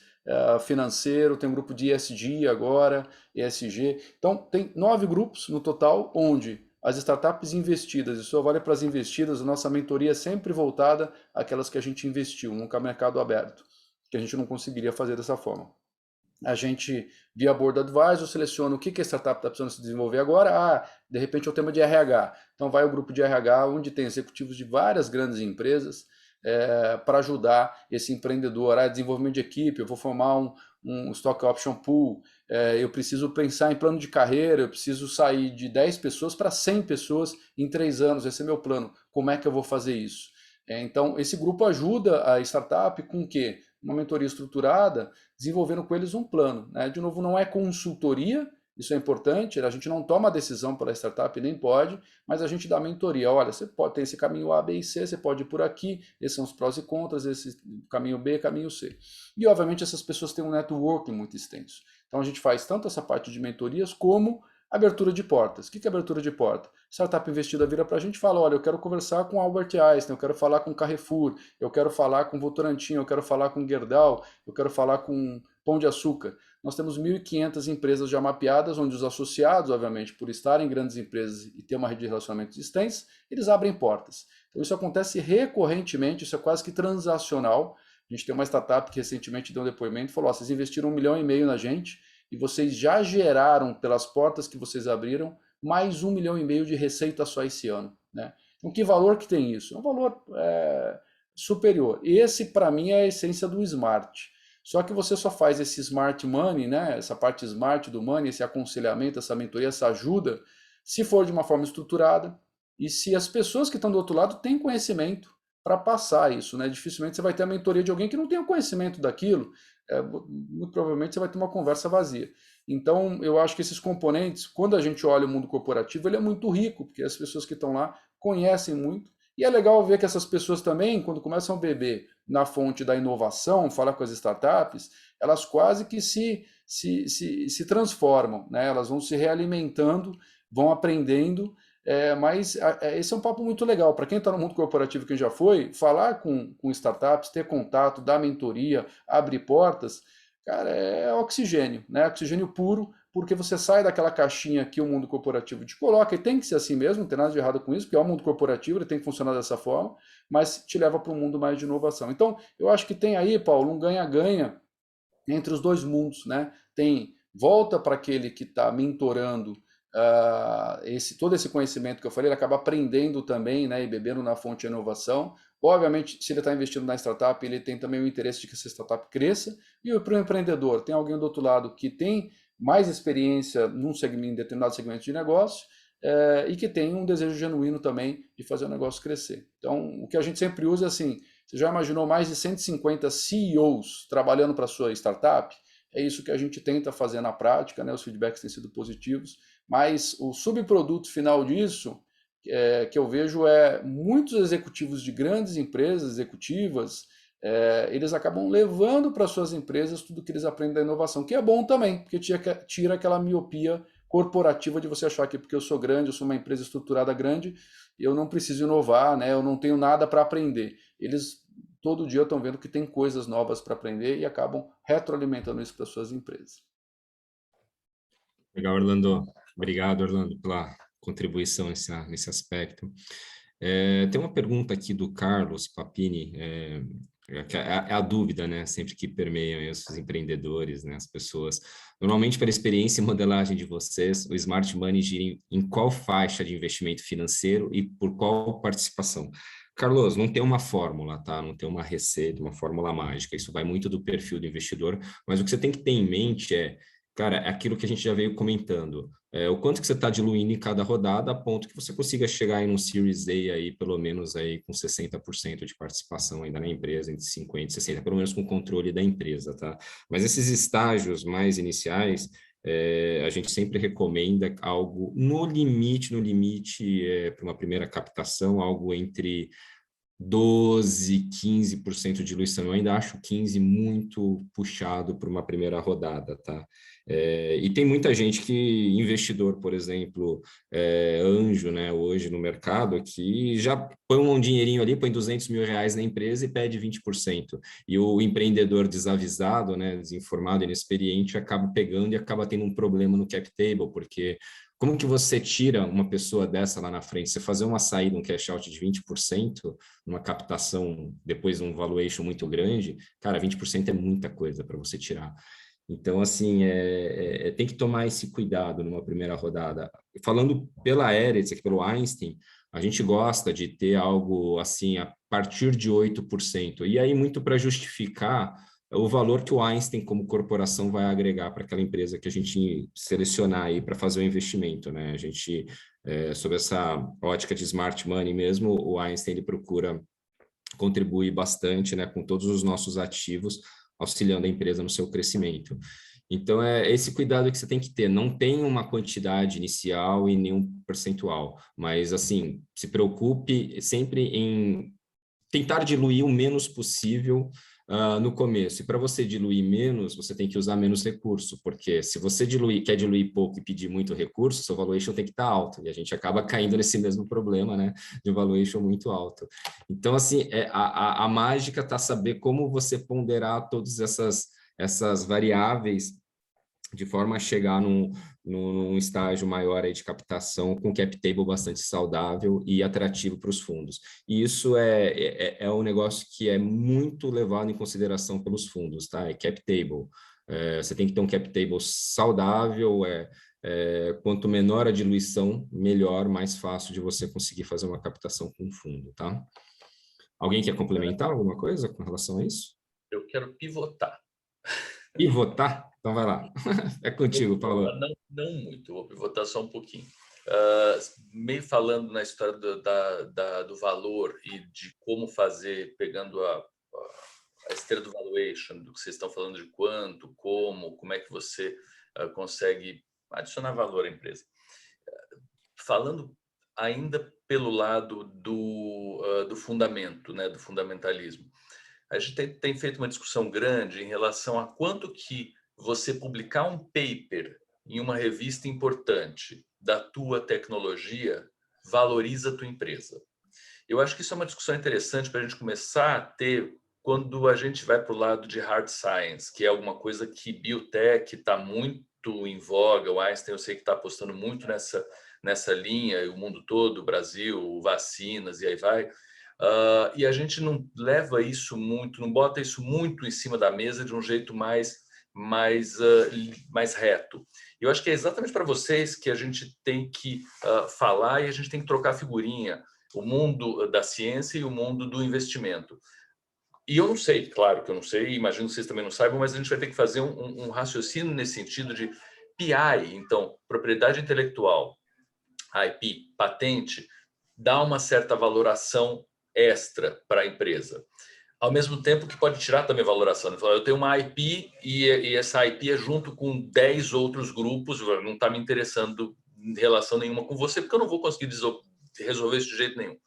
financeiro, tem um grupo de ESG agora, ESG. Então tem 9 grupos no total, onde as startups investidas, isso só vale para as investidas, a nossa mentoria é sempre voltada àquelas que a gente investiu, nunca mercado aberto, que a gente não conseguiria fazer dessa forma. A gente, via Board Advisor, seleciona o que a startup está precisando se desenvolver agora. De repente é o tema de RH. Então vai o grupo de RH, onde tem executivos de várias grandes empresas, para ajudar esse empreendedor. Desenvolvimento de equipe, eu vou formar um Stock Option Pool, eu preciso pensar em plano de carreira, eu preciso sair de 10 pessoas para 100 pessoas em 3 anos, esse é meu plano. Como é que eu vou fazer isso? Então, esse grupo ajuda a startup com o quê? Uma mentoria estruturada, desenvolvendo com eles um plano. Né? De novo, não é consultoria, isso é importante, a gente não toma a decisão pela startup, nem pode, mas a gente dá mentoria. Olha, você pode ter esse caminho A, B e C, você pode ir por aqui, esses são os prós e contras, esse caminho B, caminho C. E, obviamente, essas pessoas têm um networking muito extenso. Então, a gente faz tanto essa parte de mentorias como abertura de portas. O que é abertura de porta? Startup investida vira para a gente e fala, olha, eu quero conversar com Albert Einstein, eu quero falar com Carrefour, eu quero falar com Votorantim, eu quero falar com Gerdau, eu quero falar com Pão de Açúcar. Nós temos 1.500 empresas já mapeadas, onde os associados, obviamente, por estarem em grandes empresas e ter uma rede de relacionamentos extensa, eles abrem portas. Então isso acontece recorrentemente, isso é quase que transacional. A gente tem uma startup que recentemente deu um depoimento e falou, vocês investiram 1,5 milhão na gente, e vocês já geraram, pelas portas que vocês abriram, mais 1,5 milhão de receita só esse ano. Né? Então, que valor que tem isso? É um valor superior. Esse, para mim, é a essência do smart. Só que você só faz esse smart money, né? Essa parte smart do money, esse aconselhamento, essa mentoria, essa ajuda, se for de uma forma estruturada e se as pessoas que estão do outro lado têm conhecimento para passar isso. Né? Dificilmente você vai ter a mentoria de alguém que não tenha conhecimento daquilo, muito provavelmente você vai ter uma conversa vazia. Então, eu acho que esses componentes, quando a gente olha o mundo corporativo, ele é muito rico, porque as pessoas que estão lá conhecem muito, e é legal ver que essas pessoas também, quando começam a beber na fonte da inovação, falar com as startups, elas quase que se transformam, né? Elas vão se realimentando, vão aprendendo, mas esse é um papo muito legal. Para quem está no mundo corporativo, quem já foi, falar com startups, ter contato, dar mentoria, abrir portas, cara, é oxigênio, né? Oxigênio puro, porque você sai daquela caixinha que o mundo corporativo te coloca, e tem que ser assim mesmo, não tem nada de errado com isso, porque é o mundo corporativo, ele tem que funcionar dessa forma, mas te leva para um mundo mais de inovação. Então, eu acho que tem aí, Paulo, um ganha-ganha entre os dois mundos, né? Tem volta para aquele que está mentorando todo esse conhecimento que eu falei, ele acaba aprendendo também, né, e bebendo na fonte de inovação. Obviamente, se ele está investindo na startup, ele tem também o interesse de que essa startup cresça. E para o empreendedor, tem alguém do outro lado que tem mais experiência num segmento, em determinado segmento de negócio, e que tem um desejo genuíno também de fazer o negócio crescer. Então, o que a gente sempre usa é assim, você já imaginou mais de 150 CEOs trabalhando para a sua startup? É isso que a gente tenta fazer na prática, né? Os feedbacks têm sido positivos, mas o subproduto final disso, que eu vejo muitos executivos de grandes empresas executivas, eles acabam levando para suas empresas tudo que eles aprendem da inovação, que é bom também, porque tira aquela miopia corporativa de você achar que porque eu sou grande, eu sou uma empresa estruturada grande, eu não preciso inovar, né? Eu não tenho nada para aprender. Eles todo dia estão vendo que tem coisas novas para aprender e acabam retroalimentando isso para suas empresas. Legal, Orlando. Obrigado, Orlando, pela contribuição nesse aspecto. Tem uma pergunta aqui do Carlos Papini, é a dúvida, né, sempre que permeiam esses empreendedores, né, as pessoas. Normalmente, pela experiência e modelagem de vocês, o Smart Money gira em qual faixa de investimento financeiro e por qual participação? Carlos, não tem uma fórmula, tá? Não tem uma receita, uma fórmula mágica. Isso vai muito do perfil do investidor, mas o que você tem que ter em mente cara, é aquilo que a gente já veio comentando. O quanto que você está diluindo em cada rodada, a ponto que você consiga chegar em um Series A aí, pelo menos aí com 60% de participação ainda na empresa, entre 50% e 60%, pelo menos com o controle da empresa, tá? Mas esses estágios mais iniciais, a gente sempre recomenda algo no limite, para uma primeira captação, algo entre 12, 15% de diluição. Eu ainda acho 15 muito puxado para uma primeira rodada, tá? E tem muita gente investidor, por exemplo, anjo, né, hoje no mercado, que já põe um dinheirinho ali, põe 200 mil reais na empresa e pede 20%. E o empreendedor desavisado, né, desinformado, inexperiente, acaba pegando e acaba tendo um problema no cap table, porque como que você tira uma pessoa dessa lá na frente? Você fazer uma saída, um cash out de 20%, uma captação, depois um valuation muito grande, cara, 20% é muita coisa para você tirar. Então, assim, tem que tomar esse cuidado numa primeira rodada. Falando pela Eretz, aqui pelo Einstein, a gente gosta de ter algo assim a partir de 8%. E aí, muito para justificar o valor que o Einstein, como corporação, vai agregar para aquela empresa que a gente selecionar aí para fazer o investimento, né? A gente, sob essa ótica de smart money mesmo, o Einstein ele procura contribuir bastante, né, com todos os nossos ativos, auxiliando a empresa no seu crescimento. Então, é esse cuidado que você tem que ter. Não tem uma quantidade inicial e nenhum percentual, mas, assim, se preocupe sempre em tentar diluir o menos possível no começo. E para você diluir menos, você tem que usar menos recurso, porque se você quer diluir pouco e pedir muito recurso, seu valuation tem que estar alto, e a gente acaba caindo nesse mesmo problema, né, de valuation muito alto. Então, assim, a mágica está saber como você ponderar todas essas variáveis de forma a chegar num estágio maior aí de captação com cap table bastante saudável e atrativo para os fundos. E isso é um negócio que é muito levado em consideração pelos fundos, tá? É cap table. Você tem que ter um cap table saudável, quanto menor a diluição, melhor, mais fácil de você conseguir fazer uma captação com o fundo, tá? Alguém quer complementar alguma coisa com relação a isso? Eu quero pivotar. Pivotar? Então vai lá. É contigo, Paulo. Não muito, vou pivotar só um pouquinho. Meio falando na história do valor e de como fazer, pegando a esteira do valuation, do que vocês estão falando de quanto, como é que você consegue adicionar valor à empresa. Falando ainda pelo lado do fundamento, né, do fundamentalismo. A gente tem feito uma discussão grande em relação a quanto que você publicar um paper em uma revista importante da tua tecnologia valoriza a tua empresa. Eu acho que isso é uma discussão interessante para a gente começar a ter quando a gente vai para o lado de hard science, que é alguma coisa que biotech está muito em voga. O Einstein, eu sei que está apostando muito nessa linha, e o mundo todo, o Brasil, vacinas, e aí vai. E a gente não leva isso muito, não bota isso muito em cima da mesa de um jeito mais reto. Eu acho que é exatamente para vocês que a gente tem que falar e a gente tem que trocar figurinha, o mundo da ciência e o mundo do investimento. E eu não sei, claro que eu não sei, imagino que vocês também não saibam, mas a gente vai ter que fazer um raciocínio nesse sentido de PI, então, propriedade intelectual, IP, patente, dá uma certa valoração extra para a empresa. Ao mesmo tempo que pode tirar também valoração. Eu tenho uma IP e essa IP é junto com 10 outros grupos, não está me interessando em relação nenhuma com você, porque eu não vou conseguir resolver isso de jeito nenhum.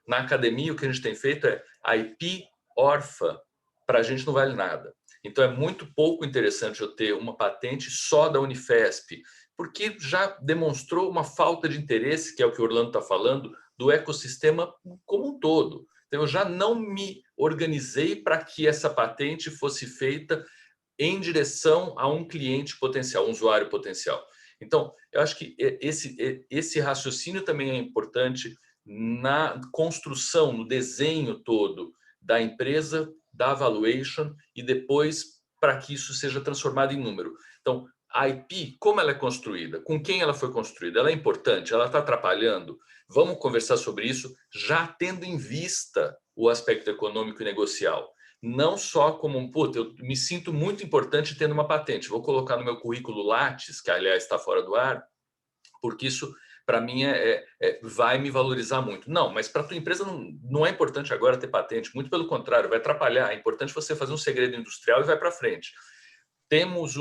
Na academia, o que a gente tem feito é a IP órfã, para a gente não vale nada. Então, é muito pouco interessante eu ter uma patente só da Unifesp, porque já demonstrou uma falta de interesse, que é o que o Orlando está falando, do ecossistema como um todo. Então, eu já não me organizei para que essa patente fosse feita em direção a um cliente potencial, um usuário potencial. Então, eu acho que esse raciocínio também é importante na construção, no desenho todo da empresa, da valuation e depois para que isso seja transformado em número. Então, a IP, como ela é construída? Com quem ela foi construída? Ela é importante? Ela está atrapalhando? Vamos conversar sobre isso, já tendo em vista o aspecto econômico e negocial. não só como eu me sinto muito importante tendo uma patente, vou colocar no meu currículo Lattes, que aliás está fora do ar, porque isso para mim vai me valorizar muito. Não, mas para a tua empresa não é importante agora ter patente, muito pelo contrário, vai atrapalhar. É importante você fazer um segredo industrial e vai para frente. Temos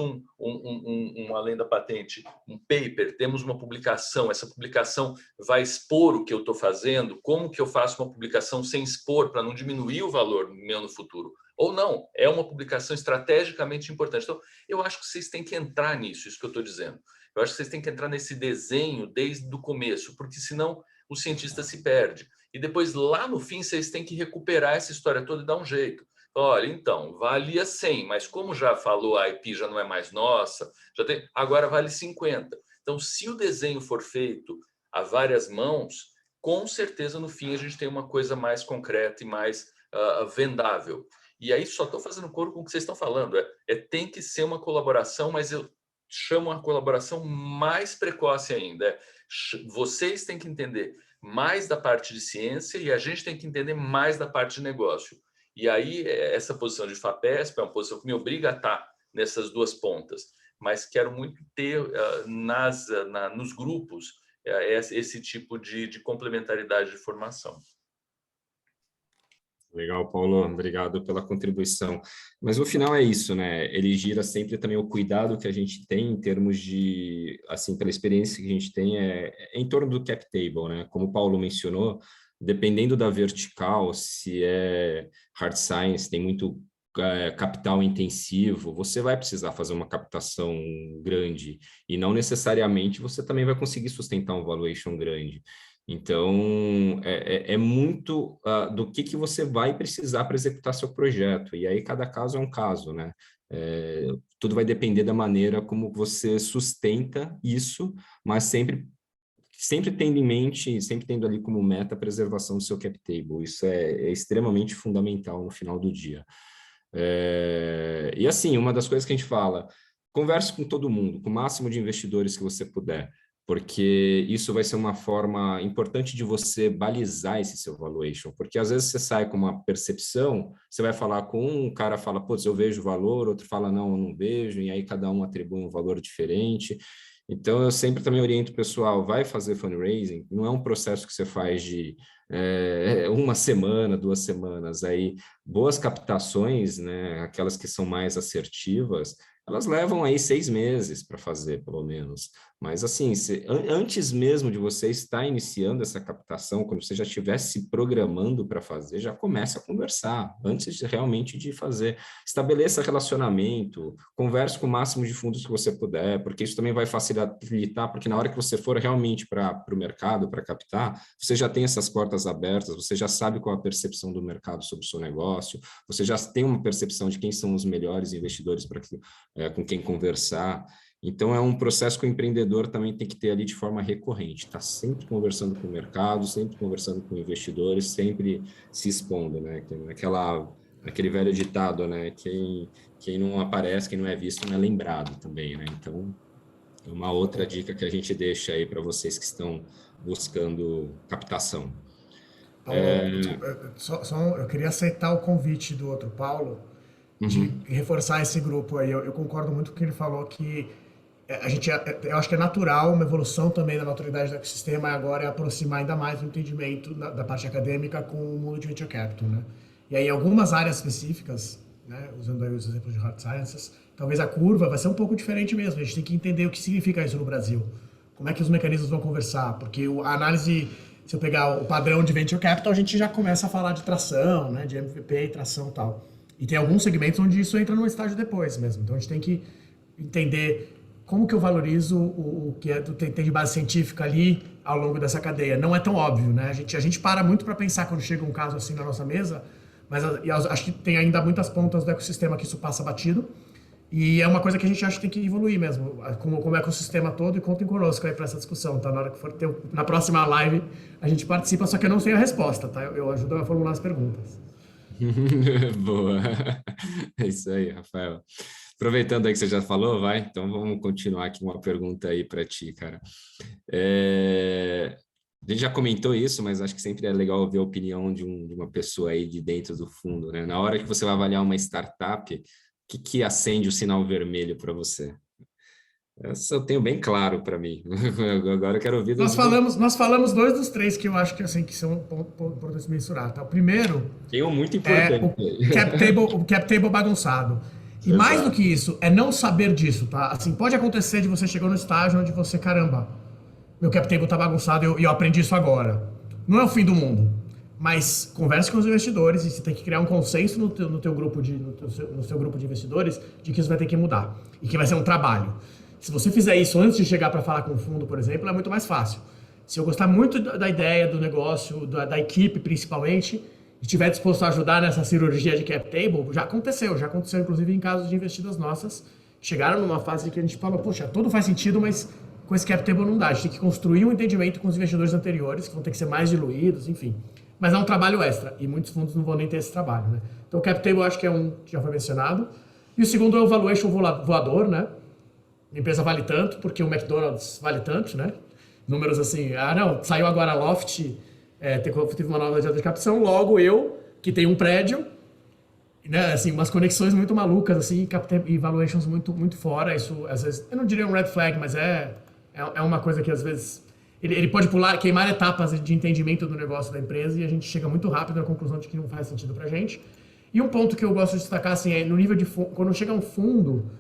além da patente, um paper, temos uma publicação, essa publicação vai expor o que eu estou fazendo, como que eu faço uma publicação sem expor, para não diminuir o valor meu no futuro. Ou não, é uma publicação estrategicamente importante. Então, eu acho que vocês têm que entrar nisso, isso que eu estou dizendo. Eu acho que vocês têm que entrar nesse desenho desde o começo, porque senão o cientista se perde. E depois, lá no fim, vocês têm que recuperar essa história toda e dar um jeito. Olha, então, valia 100, mas como já falou, a IP já não é mais nossa, agora vale 50. Então, se o desenho for feito a várias mãos, com certeza, no fim, a gente tem uma coisa mais concreta e mais vendável. E aí, só estou fazendo coro com o que vocês estão falando. Tem que ser uma colaboração, mas eu chamo a colaboração mais precoce ainda. Vocês têm que entender mais da parte de ciência e a gente tem que entender mais da parte de negócio. E aí, essa posição de FAPESP é uma posição que me obriga a estar nessas duas pontas, mas quero muito ter nos grupos esse tipo de complementaridade de formação. Legal, Paulo, obrigado pela contribuição. Mas o final é isso, né? Ele gira sempre também o cuidado que a gente tem em termos de, assim, pela experiência que a gente tem, em torno do cap table, né? Como o Paulo mencionou, dependendo da vertical, se é hard science, tem muito capital intensivo, você vai precisar fazer uma captação grande e não necessariamente você também vai conseguir sustentar um valuation grande. Então, é muito do que você vai precisar para executar seu projeto. E aí, cada caso é um caso, né? Tudo vai depender da maneira como você sustenta isso, mas sempre tendo em mente, sempre tendo ali como meta a preservação do seu cap table. Isso é extremamente fundamental no final do dia. E assim, uma das coisas que a gente fala, converse com todo mundo, com o máximo de investidores que você puder, porque isso vai ser uma forma importante de você balizar esse seu valuation, porque às vezes você sai com uma percepção, você vai falar com um cara fala, putz, eu vejo valor, outro fala, não, eu não vejo, e aí cada um atribui um valor diferente. Então, eu sempre também oriento o pessoal, vai fazer fundraising, não é um processo que você faz de uma semana, 2 semanas, aí boas captações, né, aquelas que são mais assertivas, elas levam aí 6 meses para fazer, pelo menos. Mas, assim, antes mesmo de você estar iniciando essa captação, quando você já estiver se programando para fazer, já comece a conversar, antes realmente de fazer. Estabeleça relacionamento, converse com o máximo de fundos que você puder, porque isso também vai facilitar, porque na hora que você for realmente para o mercado, para captar, você já tem essas portas abertas, você já sabe qual a percepção do mercado sobre o seu negócio, você já tem uma percepção de quem são os melhores investidores com quem conversar. Então, é um processo que o empreendedor também tem que ter ali de forma recorrente, está sempre conversando com o mercado, sempre conversando com investidores, sempre se expondo, né? Aquele velho ditado, né? Quem não aparece, quem não é visto, não é lembrado também, né? Então, é uma outra dica que a gente deixa aí para vocês que estão buscando captação. Paulo, eu queria aceitar o convite do outro Paulo de reforçar esse grupo aí. Eu concordo muito com o que ele falou, que eu acho que é natural, uma evolução também da maturidade do ecossistema agora é aproximar ainda mais o entendimento da parte acadêmica com o mundo de venture capital, né? E aí, em algumas áreas específicas, né, usando aí os exemplos de hard sciences, talvez a curva vai ser um pouco diferente mesmo. A gente tem que entender o que significa isso no Brasil. Como é que os mecanismos vão conversar? Porque a análise, se eu pegar o padrão de venture capital, a gente já começa a falar de tração, né, de MVP, tração e tal. E tem alguns segmentos onde isso entra no estágio depois mesmo. Então, a gente tem que entender como que eu valorizo o que tem de base científica ali ao longo dessa cadeia. Não é tão óbvio, né? A gente para muito para pensar quando chega um caso assim na nossa mesa, mas acho que tem ainda muitas pontas do ecossistema que isso passa batido. E é uma coisa que a gente acha que tem que evoluir mesmo, como ecossistema todo, e contem conosco aí para essa discussão, tá? Na hora que for ter, na próxima live, a gente participa, só que eu não sei a resposta, tá? Eu ajudo a formular as perguntas. Boa. É isso aí, Rafael. Aproveitando aí que você já falou, vai, então vamos continuar aqui uma pergunta aí para ti, cara. A gente já comentou isso, mas acho que sempre é legal ouvir a opinião de uma pessoa aí de dentro do fundo, né? Na hora que você vai avaliar uma startup, o que acende o sinal vermelho para você? Essa eu tenho bem claro para mim. Agora eu quero ouvir Nós dos de você. falamos, nós falamos dois dos três que eu acho que, assim, que são produtos mensurar, tá? O primeiro Tem um muito é importante o cap table bagunçado. E mais do Exato. que isso, é não saber disso, tá? Assim, pode acontecer de você chegar no estágio onde você, caramba, meu cap table tá bagunçado e eu aprendi isso agora. Não é o fim do mundo, mas converse com os investidores e você tem que criar um consenso no teu grupo no seu grupo de investidores de que isso vai ter que mudar e que vai ser um trabalho. Se você fizer isso antes de chegar para falar com o fundo, por exemplo, é muito mais fácil. Se eu gostar muito da ideia do negócio, da equipe principalmente, e estiver disposto a ajudar nessa cirurgia de cap table, já aconteceu inclusive em casos de investidas nossas, chegaram numa fase que a gente fala, puxa, tudo faz sentido, mas com esse cap table não dá, a gente tem que construir um entendimento com os investidores anteriores, que vão ter que ser mais diluídos, enfim. Mas é um trabalho extra, e muitos fundos não vão nem ter esse trabalho, né? Então o cap table eu acho que é um que já foi mencionado. E o segundo é o valuation voador, né? A empresa vale tanto, porque o McDonald's vale tanto, né? Números assim, não, saiu agora a Loft, teve uma nova de captação, logo eu, que tenho um prédio, né, assim, umas conexões muito malucas, assim, e valuations muito, muito fora, isso, às vezes, eu não diria um red flag, mas é uma coisa que, às vezes, ele pode queimar etapas de entendimento do negócio da empresa e a gente chega muito rápido na conclusão de que não faz sentido pra gente. E um ponto que eu gosto de destacar, assim, é no nível de fundo, quando chega um fundo,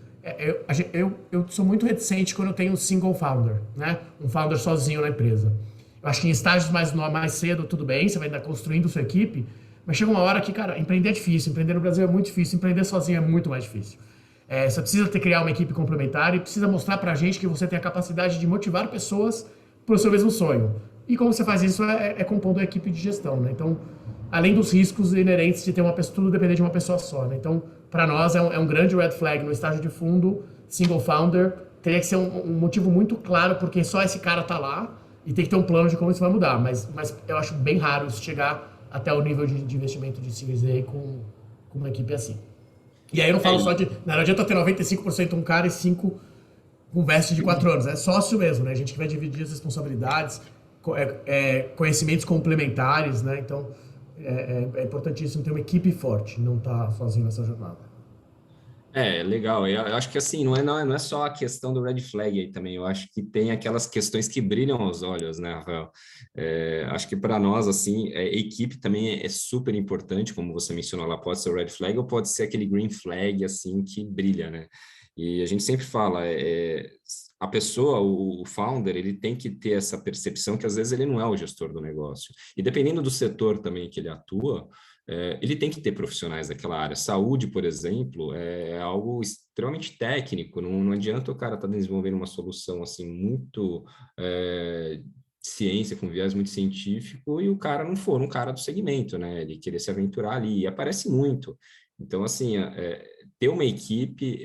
eu sou muito reticente quando eu tenho um single founder, né? Um founder sozinho na empresa. Eu acho que em estágios mais cedo, tudo bem, você vai ainda construindo sua equipe, mas chega uma hora que, cara, empreender é difícil, empreender no Brasil é muito difícil, empreender sozinho é muito mais difícil. Você precisa criar uma equipe complementar e precisa mostrar pra gente que você tem a capacidade de motivar pessoas pro seu mesmo sonho. E como você faz isso é compondo a equipe de gestão, né? Então, além dos riscos inerentes de ter uma pessoa, tudo depender de uma pessoa só, né? Então, para nós é um grande red flag no estágio de fundo, single founder, teria que ser um motivo muito claro, porque só esse cara tá lá e tem que ter um plano de como isso vai mudar, mas eu acho bem raro isso chegar até o nível de investimento de Series A com uma equipe assim. E aí eu não falo só de, não adianta ter 95% um cara e 5 com veste de 4 anos, é sócio mesmo, né? A gente que vai dividir as responsabilidades, conhecimentos complementares, né? Então, é importantíssimo ter uma equipe forte, não estar sozinho nessa jornada. Legal. Eu acho que assim, não é só a questão do red flag aí também, eu acho que tem aquelas questões que brilham aos olhos, né, Rafael? Acho que para nós, assim, equipe também é super importante, como você mencionou lá, pode ser o red flag ou pode ser aquele green flag, assim, que brilha, né? E a gente sempre fala, a pessoa, o founder, ele tem que ter essa percepção que às vezes ele não é o gestor do negócio. E dependendo do setor também que ele atua, ele tem que ter profissionais daquela área. Saúde, por exemplo, é algo extremamente técnico, não adianta o cara estar desenvolvendo uma solução assim muito ciência, com viés muito científico, e o cara não for um cara do segmento, né? Ele querer se aventurar ali, e aparece muito. Então, assim, ter uma equipe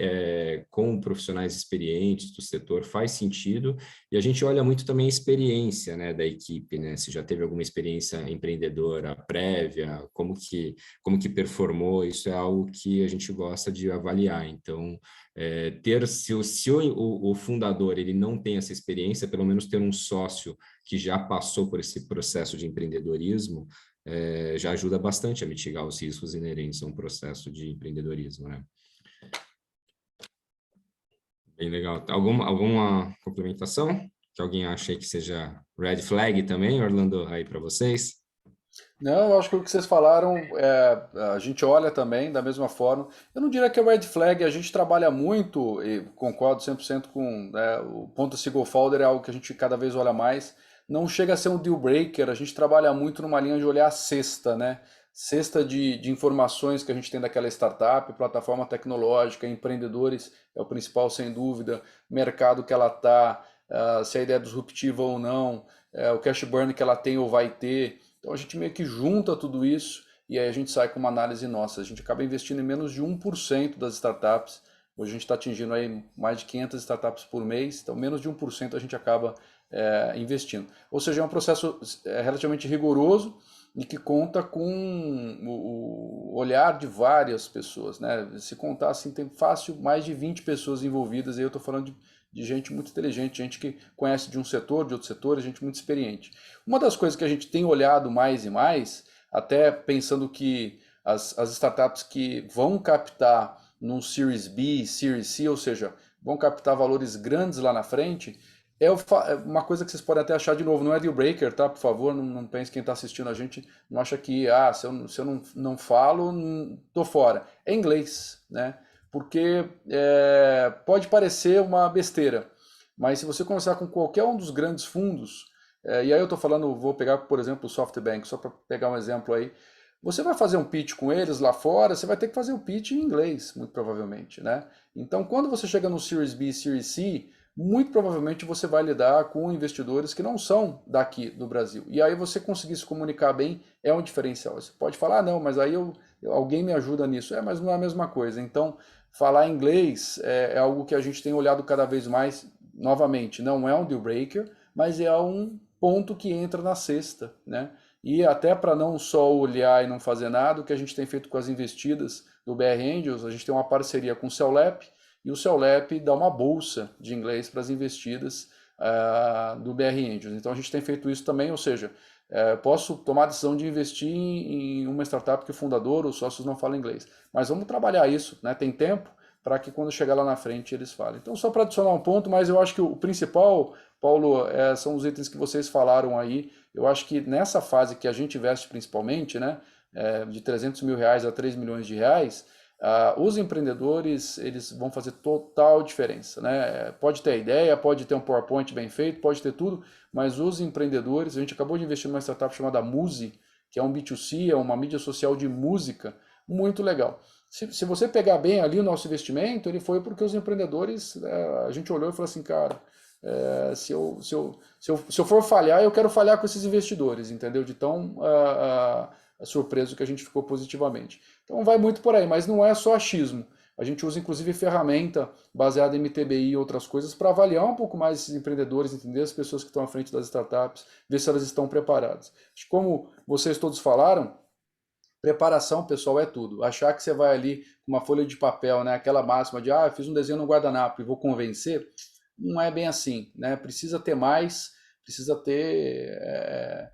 com profissionais experientes do setor faz sentido, e a gente olha muito também a experiência, né, da equipe, né? Se já teve alguma experiência empreendedora prévia, como que performou, isso é algo que a gente gosta de avaliar. Então, se o fundador ele não tem essa experiência, pelo menos ter um sócio que já passou por esse processo de empreendedorismo, já ajuda bastante a mitigar os riscos inerentes a um processo de empreendedorismo, né? Bem legal. Alguma complementação? Que alguém acha aí que seja red flag também, Orlando, aí para vocês? Não, eu acho que o que vocês falaram, a gente olha também da mesma forma. Eu não diria que é red flag, a gente trabalha muito, e concordo 100% com, né, o ponto single founder é algo que a gente cada vez olha mais. Não chega a ser um deal breaker, a gente trabalha muito numa linha de olhar a cesta, né? Cesta de informações que a gente tem daquela startup, plataforma tecnológica, empreendedores, é o principal sem dúvida, mercado que ela está, se a ideia é disruptiva ou não, o cash burn que ela tem ou vai ter. Então a gente meio que junta tudo isso e aí a gente sai com uma análise nossa. A gente acaba investindo em menos de 1% das startups. Hoje a gente está atingindo aí mais de 500 startups por mês, então menos de 1% a gente acaba investindo. Ou seja, é um processo relativamente rigoroso, e que conta com o olhar de várias pessoas, né? Se contar assim, tem fácil mais de 20 pessoas envolvidas, e eu estou falando de gente muito inteligente, gente que conhece de um setor, de outro setor, gente muito experiente. Uma das coisas que a gente tem olhado mais e mais, até pensando que as startups que vão captar num Series B, Series C, ou seja, vão captar valores grandes lá na frente, uma coisa que vocês podem até achar de novo, não é deal breaker, tá? Por favor, não pense quem está assistindo a gente, não acha que, se eu não falo, tô fora. É inglês, né? Porque pode parecer uma besteira, mas se você conversar com qualquer um dos grandes fundos, e aí eu estou falando, vou pegar, por exemplo, o SoftBank, só para pegar um exemplo aí, você vai fazer um pitch com eles lá fora, você vai ter que fazer o pitch em inglês, muito provavelmente, né? Então, quando você chega no Series B, Series C, muito provavelmente você vai lidar com investidores que não são daqui do Brasil. E aí você conseguir se comunicar bem é um diferencial. Você pode falar, não, mas aí alguém me ajuda nisso. Mas não é a mesma coisa. Então, falar inglês é algo que a gente tem olhado cada vez mais, novamente, não é um deal breaker, mas é um ponto que entra na cesta, né? E até para não só olhar e não fazer nada, o que a gente tem feito com as investidas do BR Angels, a gente tem uma parceria com o CELEP, e o CELEP dá uma bolsa de inglês para as investidas do BR Angels. Então a gente tem feito isso também, ou seja, posso tomar a decisão de investir em uma startup que o fundador ou os sócios não falam inglês. Mas vamos trabalhar isso, né? Tem tempo para que quando chegar lá na frente eles falem. Então só para adicionar um ponto, mas eu acho que o principal, Paulo, são os itens que vocês falaram aí. Eu acho que nessa fase que a gente investe principalmente, né, de 300 mil reais a 3 milhões de reais, os empreendedores eles vão fazer total diferença, né? Pode ter a ideia, pode ter um PowerPoint bem feito, pode ter tudo, mas os empreendedores, a gente acabou de investir numa startup chamada Muzi, que é um B2C, é uma mídia social de música, muito legal. Se você pegar bem ali o nosso investimento, ele foi porque os empreendedores, a gente olhou e falou assim, cara, se eu for falhar, eu quero falhar com esses investidores, entendeu? De tão surpreso que a gente ficou positivamente. Então vai muito por aí, mas não é só achismo. A gente usa inclusive ferramenta baseada em MTBI e outras coisas para avaliar um pouco mais esses empreendedores, entender as pessoas que estão à frente das startups, ver se elas estão preparadas. Como vocês todos falaram, preparação, pessoal, é tudo. Achar que você vai ali com uma folha de papel, né, aquela máxima de eu fiz um desenho no guardanapo e vou convencer, não é bem assim, né? Precisa ter mais, precisa ter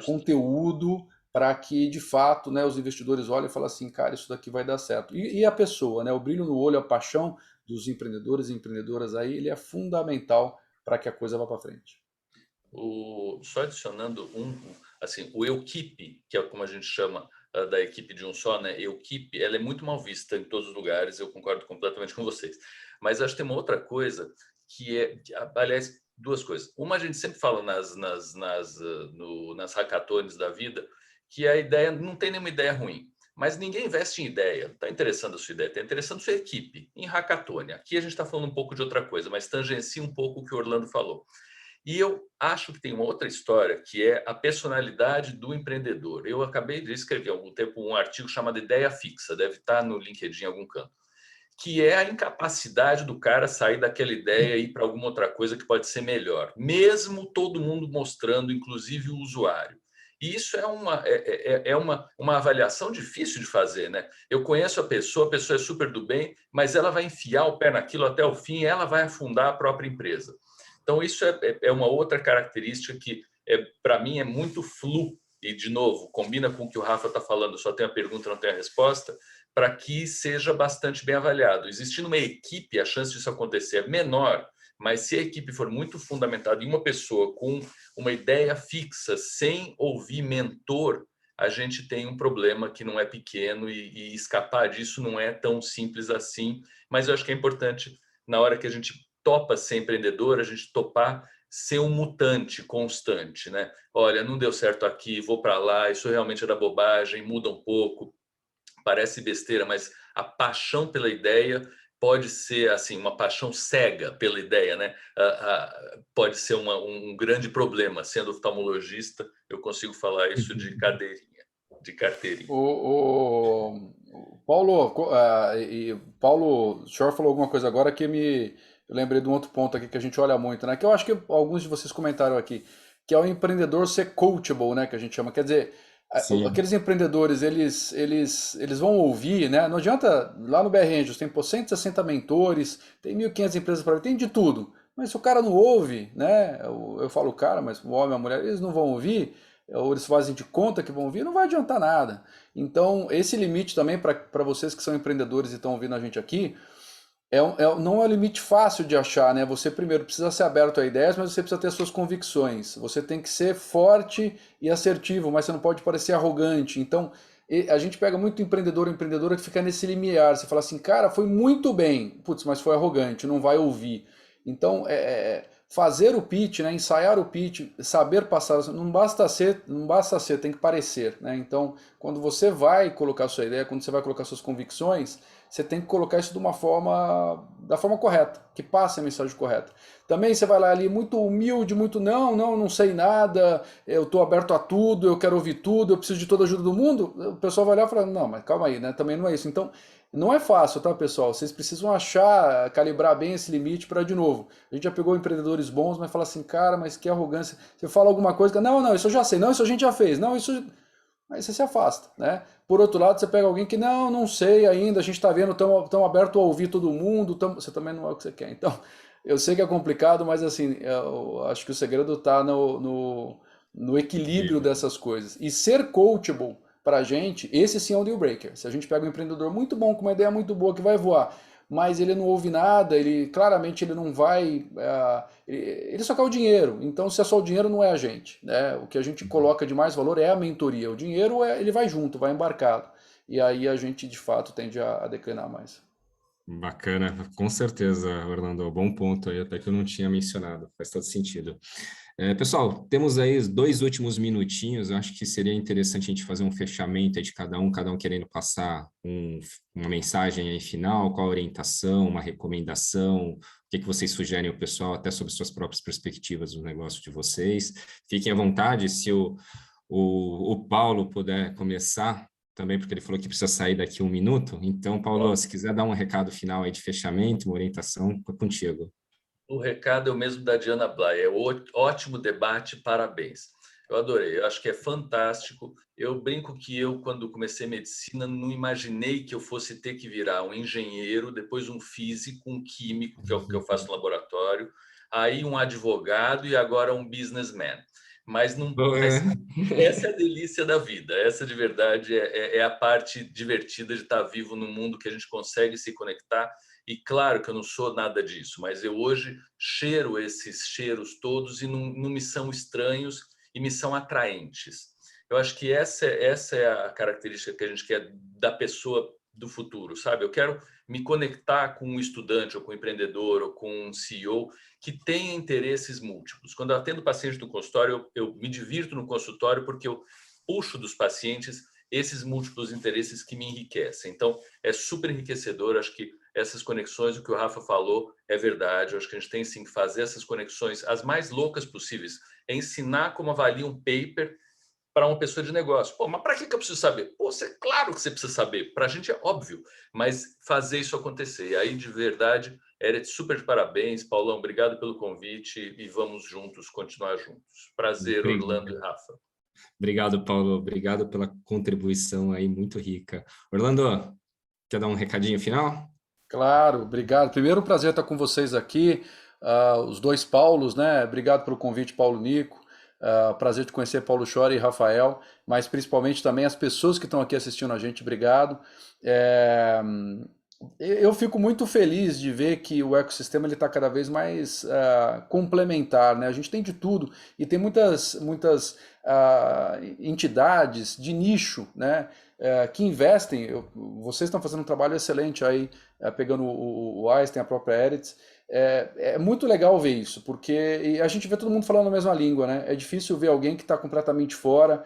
conteúdo para que, de fato, né, os investidores olhem e falem assim, cara, isso daqui vai dar certo. E a pessoa, né, o brilho no olho, a paixão dos empreendedores e empreendedoras aí, ele é fundamental para que a coisa vá para frente. Só adicionando assim, o Equipe, que é como a gente chama da equipe de um só, né? Equipe, ela é muito mal vista em todos os lugares, eu concordo completamente com vocês. Mas acho que tem uma outra coisa aliás, duas coisas. Uma, a gente sempre fala nas hackatones da vida, que a ideia, não tem nenhuma ideia ruim, mas ninguém investe em ideia. Está interessando a sua ideia, está interessando a sua equipe em hackathon. Aqui a gente está falando um pouco de outra coisa, mas tangencia um pouco o que o Orlando falou. E eu acho que tem uma outra história, que é a personalidade do empreendedor. Eu acabei de escrever há algum tempo um artigo chamado Ideia Fixa, deve estar no LinkedIn em algum canto, que é a incapacidade do cara sair daquela ideia e ir para alguma outra coisa que pode ser melhor, mesmo todo mundo mostrando, inclusive o usuário. E isso é uma avaliação difícil de fazer, né? Eu conheço a pessoa é super do bem, mas ela vai enfiar o pé naquilo até o fim e ela vai afundar a própria empresa. Então, isso é uma outra característica que, para mim, é muito flu. E, de novo, combina com o que o Rafa está falando, só tem a pergunta, não tem a resposta, para que seja bastante bem avaliado. Existindo uma equipe, a chance disso acontecer é menor, mas se a equipe for muito fundamentada em uma pessoa com uma ideia fixa, sem ouvir mentor, a gente tem um problema que não é pequeno e escapar disso não é tão simples assim. Mas eu acho que é importante, na hora que a gente topa ser empreendedor, a gente topar ser um mutante constante, né? Olha, não deu certo aqui, vou para lá, isso realmente era bobagem, muda um pouco, parece besteira, mas a paixão pela ideia pode ser assim uma paixão cega pela ideia, né? Pode ser um grande problema. Sendo oftalmologista, eu consigo falar isso de cadeirinha, de carteirinha. Paulo, o senhor falou alguma coisa agora que eu lembrei de um outro ponto aqui que a gente olha muito, né? Que eu acho que alguns de vocês comentaram aqui, que é o empreendedor ser coachable, né? Que a gente chama. Quer dizer, Sim, Aqueles empreendedores, eles vão ouvir, né? Não adianta, lá no BR Angels tem por 160 mentores, tem 1.500 empresas para ver, tem de tudo. Mas se o cara não ouve, né? Eu falo cara, mas o homem e a mulher, eles não vão ouvir, ou eles fazem de conta que vão ouvir, não vai adiantar nada. Então, esse limite também para vocês que são empreendedores e estão ouvindo a gente aqui, não é um limite fácil de achar, né? Você primeiro precisa ser aberto a ideias, mas você precisa ter suas convicções. Você tem que ser forte e assertivo, mas você não pode parecer arrogante. Então, a gente pega muito empreendedor ou empreendedora que fica nesse limiar. Você fala assim, cara, foi muito bem, putz, mas foi arrogante, não vai ouvir. Então, fazer o pitch, né? Ensaiar o pitch, saber passar, não basta ser, tem que parecer, né? Então, quando você vai colocar sua ideia, quando você vai colocar suas convicções, você tem que colocar isso da forma correta, que passe a mensagem correta. Também você vai lá ali muito humilde, muito não sei nada, eu estou aberto a tudo, eu quero ouvir tudo, eu preciso de toda a ajuda do mundo. O pessoal vai olhar e falar, não, mas calma aí, né? Também não é isso. Então, não é fácil, tá, pessoal? Vocês precisam achar, calibrar bem esse limite para, de novo, a gente já pegou empreendedores bons, mas fala assim, cara, mas que arrogância. Você fala alguma coisa, não, isso eu já sei, não, isso a gente já fez, não, isso. Aí você se afasta, né? Por outro lado, você pega alguém que não sei ainda, a gente está vendo, tão aberto a ouvir todo mundo, você também não é o que você quer. Então, eu sei que é complicado, mas assim, eu acho que o segredo está no equilíbrio equilíbrio. dessas coisas. E ser coachable para a gente, esse sim é um deal breaker. Se a gente pega um empreendedor muito bom, com uma ideia muito boa, que vai voar, mas ele não ouve nada, claramente ele não vai, ele só quer o dinheiro. Então, se é só o dinheiro, não é a gente, né? O que a gente coloca de mais valor é a mentoria. O dinheiro ele vai junto, vai embarcado. E aí a gente de fato tende a declinar mais. Bacana, com certeza, Orlando. Bom ponto aí, até que eu não tinha mencionado, faz todo sentido. Pessoal, temos aí os 2 últimos minutinhos. Eu acho que seria interessante a gente fazer um fechamento aí de cada um querendo passar uma mensagem aí final, qual a orientação, uma recomendação, o que vocês sugerem ao pessoal, até sobre suas próprias perspectivas do negócio de vocês. Fiquem à vontade, se o Paulo puder começar também, porque ele falou que precisa sair daqui 1 minuto. Então, Paulo, se quiser dar um recado final aí de fechamento, uma orientação, é contigo. O recado é o mesmo da Diana Blay. É ótimo debate, parabéns. Eu adorei, eu acho que é fantástico. Eu brinco que eu, quando comecei medicina, não imaginei que eu fosse ter que virar um engenheiro, depois um físico, um químico, que é o que eu faço no laboratório, aí um advogado e agora um businessman. Mas essa é a delícia da vida. Essa, de verdade, é a parte divertida de estar vivo num mundo que a gente consegue se conectar. E claro que eu não sou nada disso, mas eu hoje cheiro esses cheiros todos e não me são estranhos e me são atraentes. Eu acho que essa é a característica que a gente quer da pessoa do futuro, sabe? Eu quero me conectar com um estudante ou com um empreendedor ou com um CEO que tenha interesses múltiplos. Quando eu atendo paciente no consultório, eu me divirto no consultório porque eu puxo dos pacientes esses múltiplos interesses que me enriquecem. Então, é super enriquecedor. Acho que essas conexões, o que o Rafa falou é verdade. Eu acho que a gente tem sim que fazer essas conexões as mais loucas possíveis. É ensinar como avalia um paper para uma pessoa de negócio. Pô, mas para que eu preciso saber? Pô, claro que você precisa saber. Para a gente é óbvio, mas fazer isso acontecer. E aí, de verdade, Eret, super de parabéns. Paulão, obrigado pelo convite e vamos juntos, continuar juntos. Prazer, Orlando e Rafa. Obrigado, Paulo. Obrigado pela contribuição aí muito rica. Orlando, quer dar um recadinho final? Claro, obrigado. Primeiro, um prazer estar com vocês aqui, os dois Paulos, né? Obrigado pelo convite, Paulo Nico. Prazer de conhecer Paulo Chora e Rafael, mas principalmente também as pessoas que estão aqui assistindo a gente, obrigado. Eu fico muito feliz de ver que o ecossistema está cada vez mais complementar, né? A gente tem de tudo e tem muitas entidades de nicho, né? Que investem. Vocês estão fazendo um trabalho excelente aí, pegando o Einstein, a própria Eretz. É muito legal ver isso, porque a gente vê todo mundo falando a mesma língua, né? É difícil ver alguém que está completamente fora,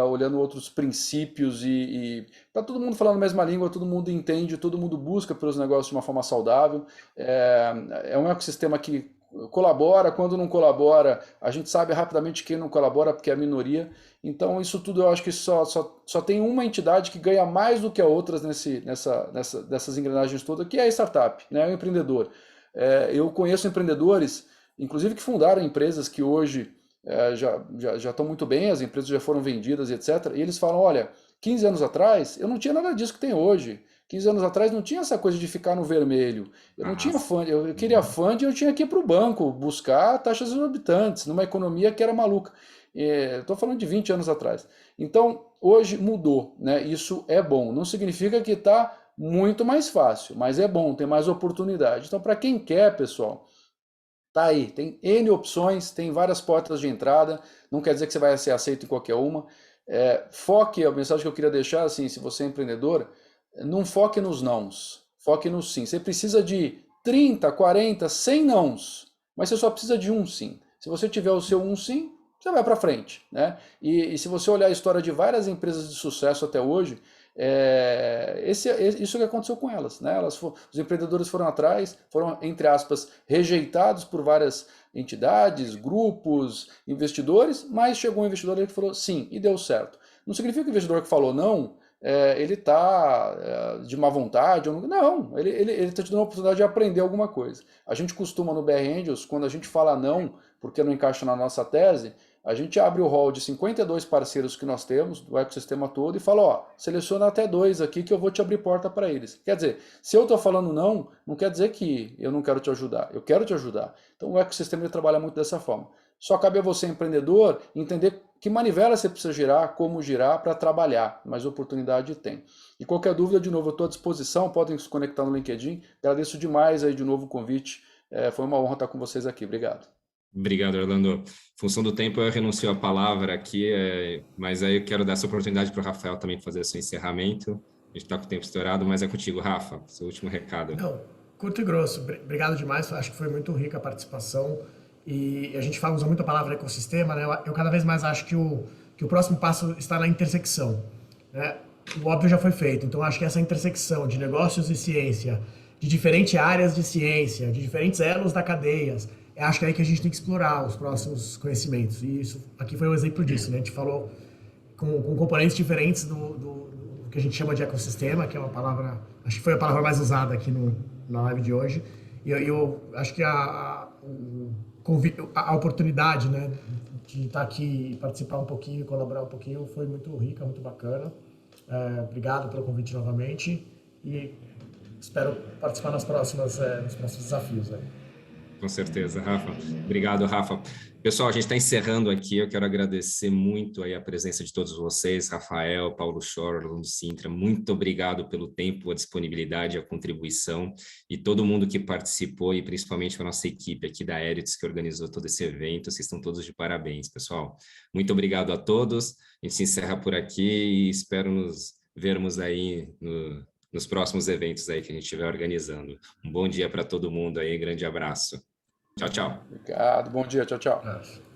olhando outros princípios e tá todo mundo falando a mesma língua, todo mundo entende, todo mundo busca pelos negócios de uma forma saudável. É um ecossistema que colabora, quando não colabora, a gente sabe rapidamente quem não colabora, porque é a minoria. Então, isso tudo eu acho que só tem uma entidade que ganha mais do que a outras nessas engrenagens todas, que é a startup, né? O empreendedor. Eu conheço empreendedores, inclusive que fundaram empresas que hoje já estão muito bem, as empresas já foram vendidas, etc. E eles falam, olha, 15 anos atrás eu não tinha nada disso que tem hoje. 15 anos atrás não tinha essa coisa de ficar no vermelho. Eu não tinha fund, eu queria fund e eu tinha que ir para o banco buscar taxas exorbitantes, numa economia que era maluca. Estou falando de 20 anos atrás. Então, hoje mudou, né? Isso é bom. Não significa que está muito mais fácil, mas é bom, tem mais oportunidade. Então, para quem quer, pessoal, tá aí, tem N opções, tem várias portas de entrada, não quer dizer que você vai ser aceito em qualquer uma. Foque, a mensagem que eu queria deixar, assim, se você é empreendedor, não foque nos nãos, foque no sim. Você precisa de 30, 40, 100 nãos, mas você só precisa de um sim. Se você tiver o seu um sim, você vai para frente, né? E se você olhar a história de várias empresas de sucesso até hoje, isso que aconteceu com elas, né? Os empreendedores foram atrás, foram, entre aspas, rejeitados por várias entidades, grupos, investidores, mas chegou um investidor que falou sim e deu certo. Não significa que o investidor que falou não, ele está de má vontade, ou não, ele está te dando a oportunidade de aprender alguma coisa. A gente costuma no BR Angels, quando a gente fala não, porque não encaixa na nossa tese, a gente abre o hall de 52 parceiros que nós temos, do ecossistema todo, e fala, ó, seleciona até 2 aqui que eu vou te abrir porta para eles. Quer dizer, se eu estou falando não, não quer dizer que eu não quero te ajudar, eu quero te ajudar. Então o ecossistema ele trabalha muito dessa forma. Só cabe a você, empreendedor, entender que manivela você precisa girar, como girar para trabalhar, mas oportunidade tem. E qualquer dúvida, de novo, eu estou à disposição, podem se conectar no LinkedIn. Agradeço demais aí de novo o convite, foi uma honra estar com vocês aqui, obrigado. Obrigado, Orlando. Em função do tempo, eu renuncio a palavra aqui, mas aí eu quero dar essa oportunidade para o Rafael também fazer seu encerramento. A gente está com o tempo estourado, mas é contigo, Rafa, seu último recado. Não, curto e grosso. Obrigado demais, acho que foi muito rica a participação. E a gente usa muito a palavra ecossistema, né? Eu cada vez mais acho que o próximo passo está na intersecção, né? O óbvio já foi feito, então acho que essa intersecção de negócios e ciência, de diferentes áreas de ciência, de diferentes elos da cadeias, acho que é aí que a gente tem que explorar os próximos conhecimentos. E isso aqui foi um exemplo disso, né? A gente falou com componentes diferentes do que a gente chama de ecossistema, que é uma palavra, acho que foi a palavra mais usada aqui na live de hoje. E eu acho que a oportunidade, né, de estar aqui e participar um pouquinho, colaborar um pouquinho, foi muito rica, muito bacana. Obrigado pelo convite novamente e espero participar nos próximos desafios aí. Com certeza, Rafa. Obrigado, Rafa. Pessoal, a gente está encerrando aqui. Eu quero agradecer muito aí a presença de todos vocês, Rafael, Paulo Schor, Orlando Sintra. Muito obrigado pelo tempo, a disponibilidade, a contribuição e todo mundo que participou e principalmente a nossa equipe aqui da Aerits que organizou todo esse evento. Vocês estão todos de parabéns, pessoal. Muito obrigado a todos. A gente se encerra por aqui e espero nos vermos aí nos próximos eventos aí que a gente estiver organizando. Um bom dia para todo mundo aí, grande abraço. Tchau, tchau. Obrigado, bom dia, tchau, tchau.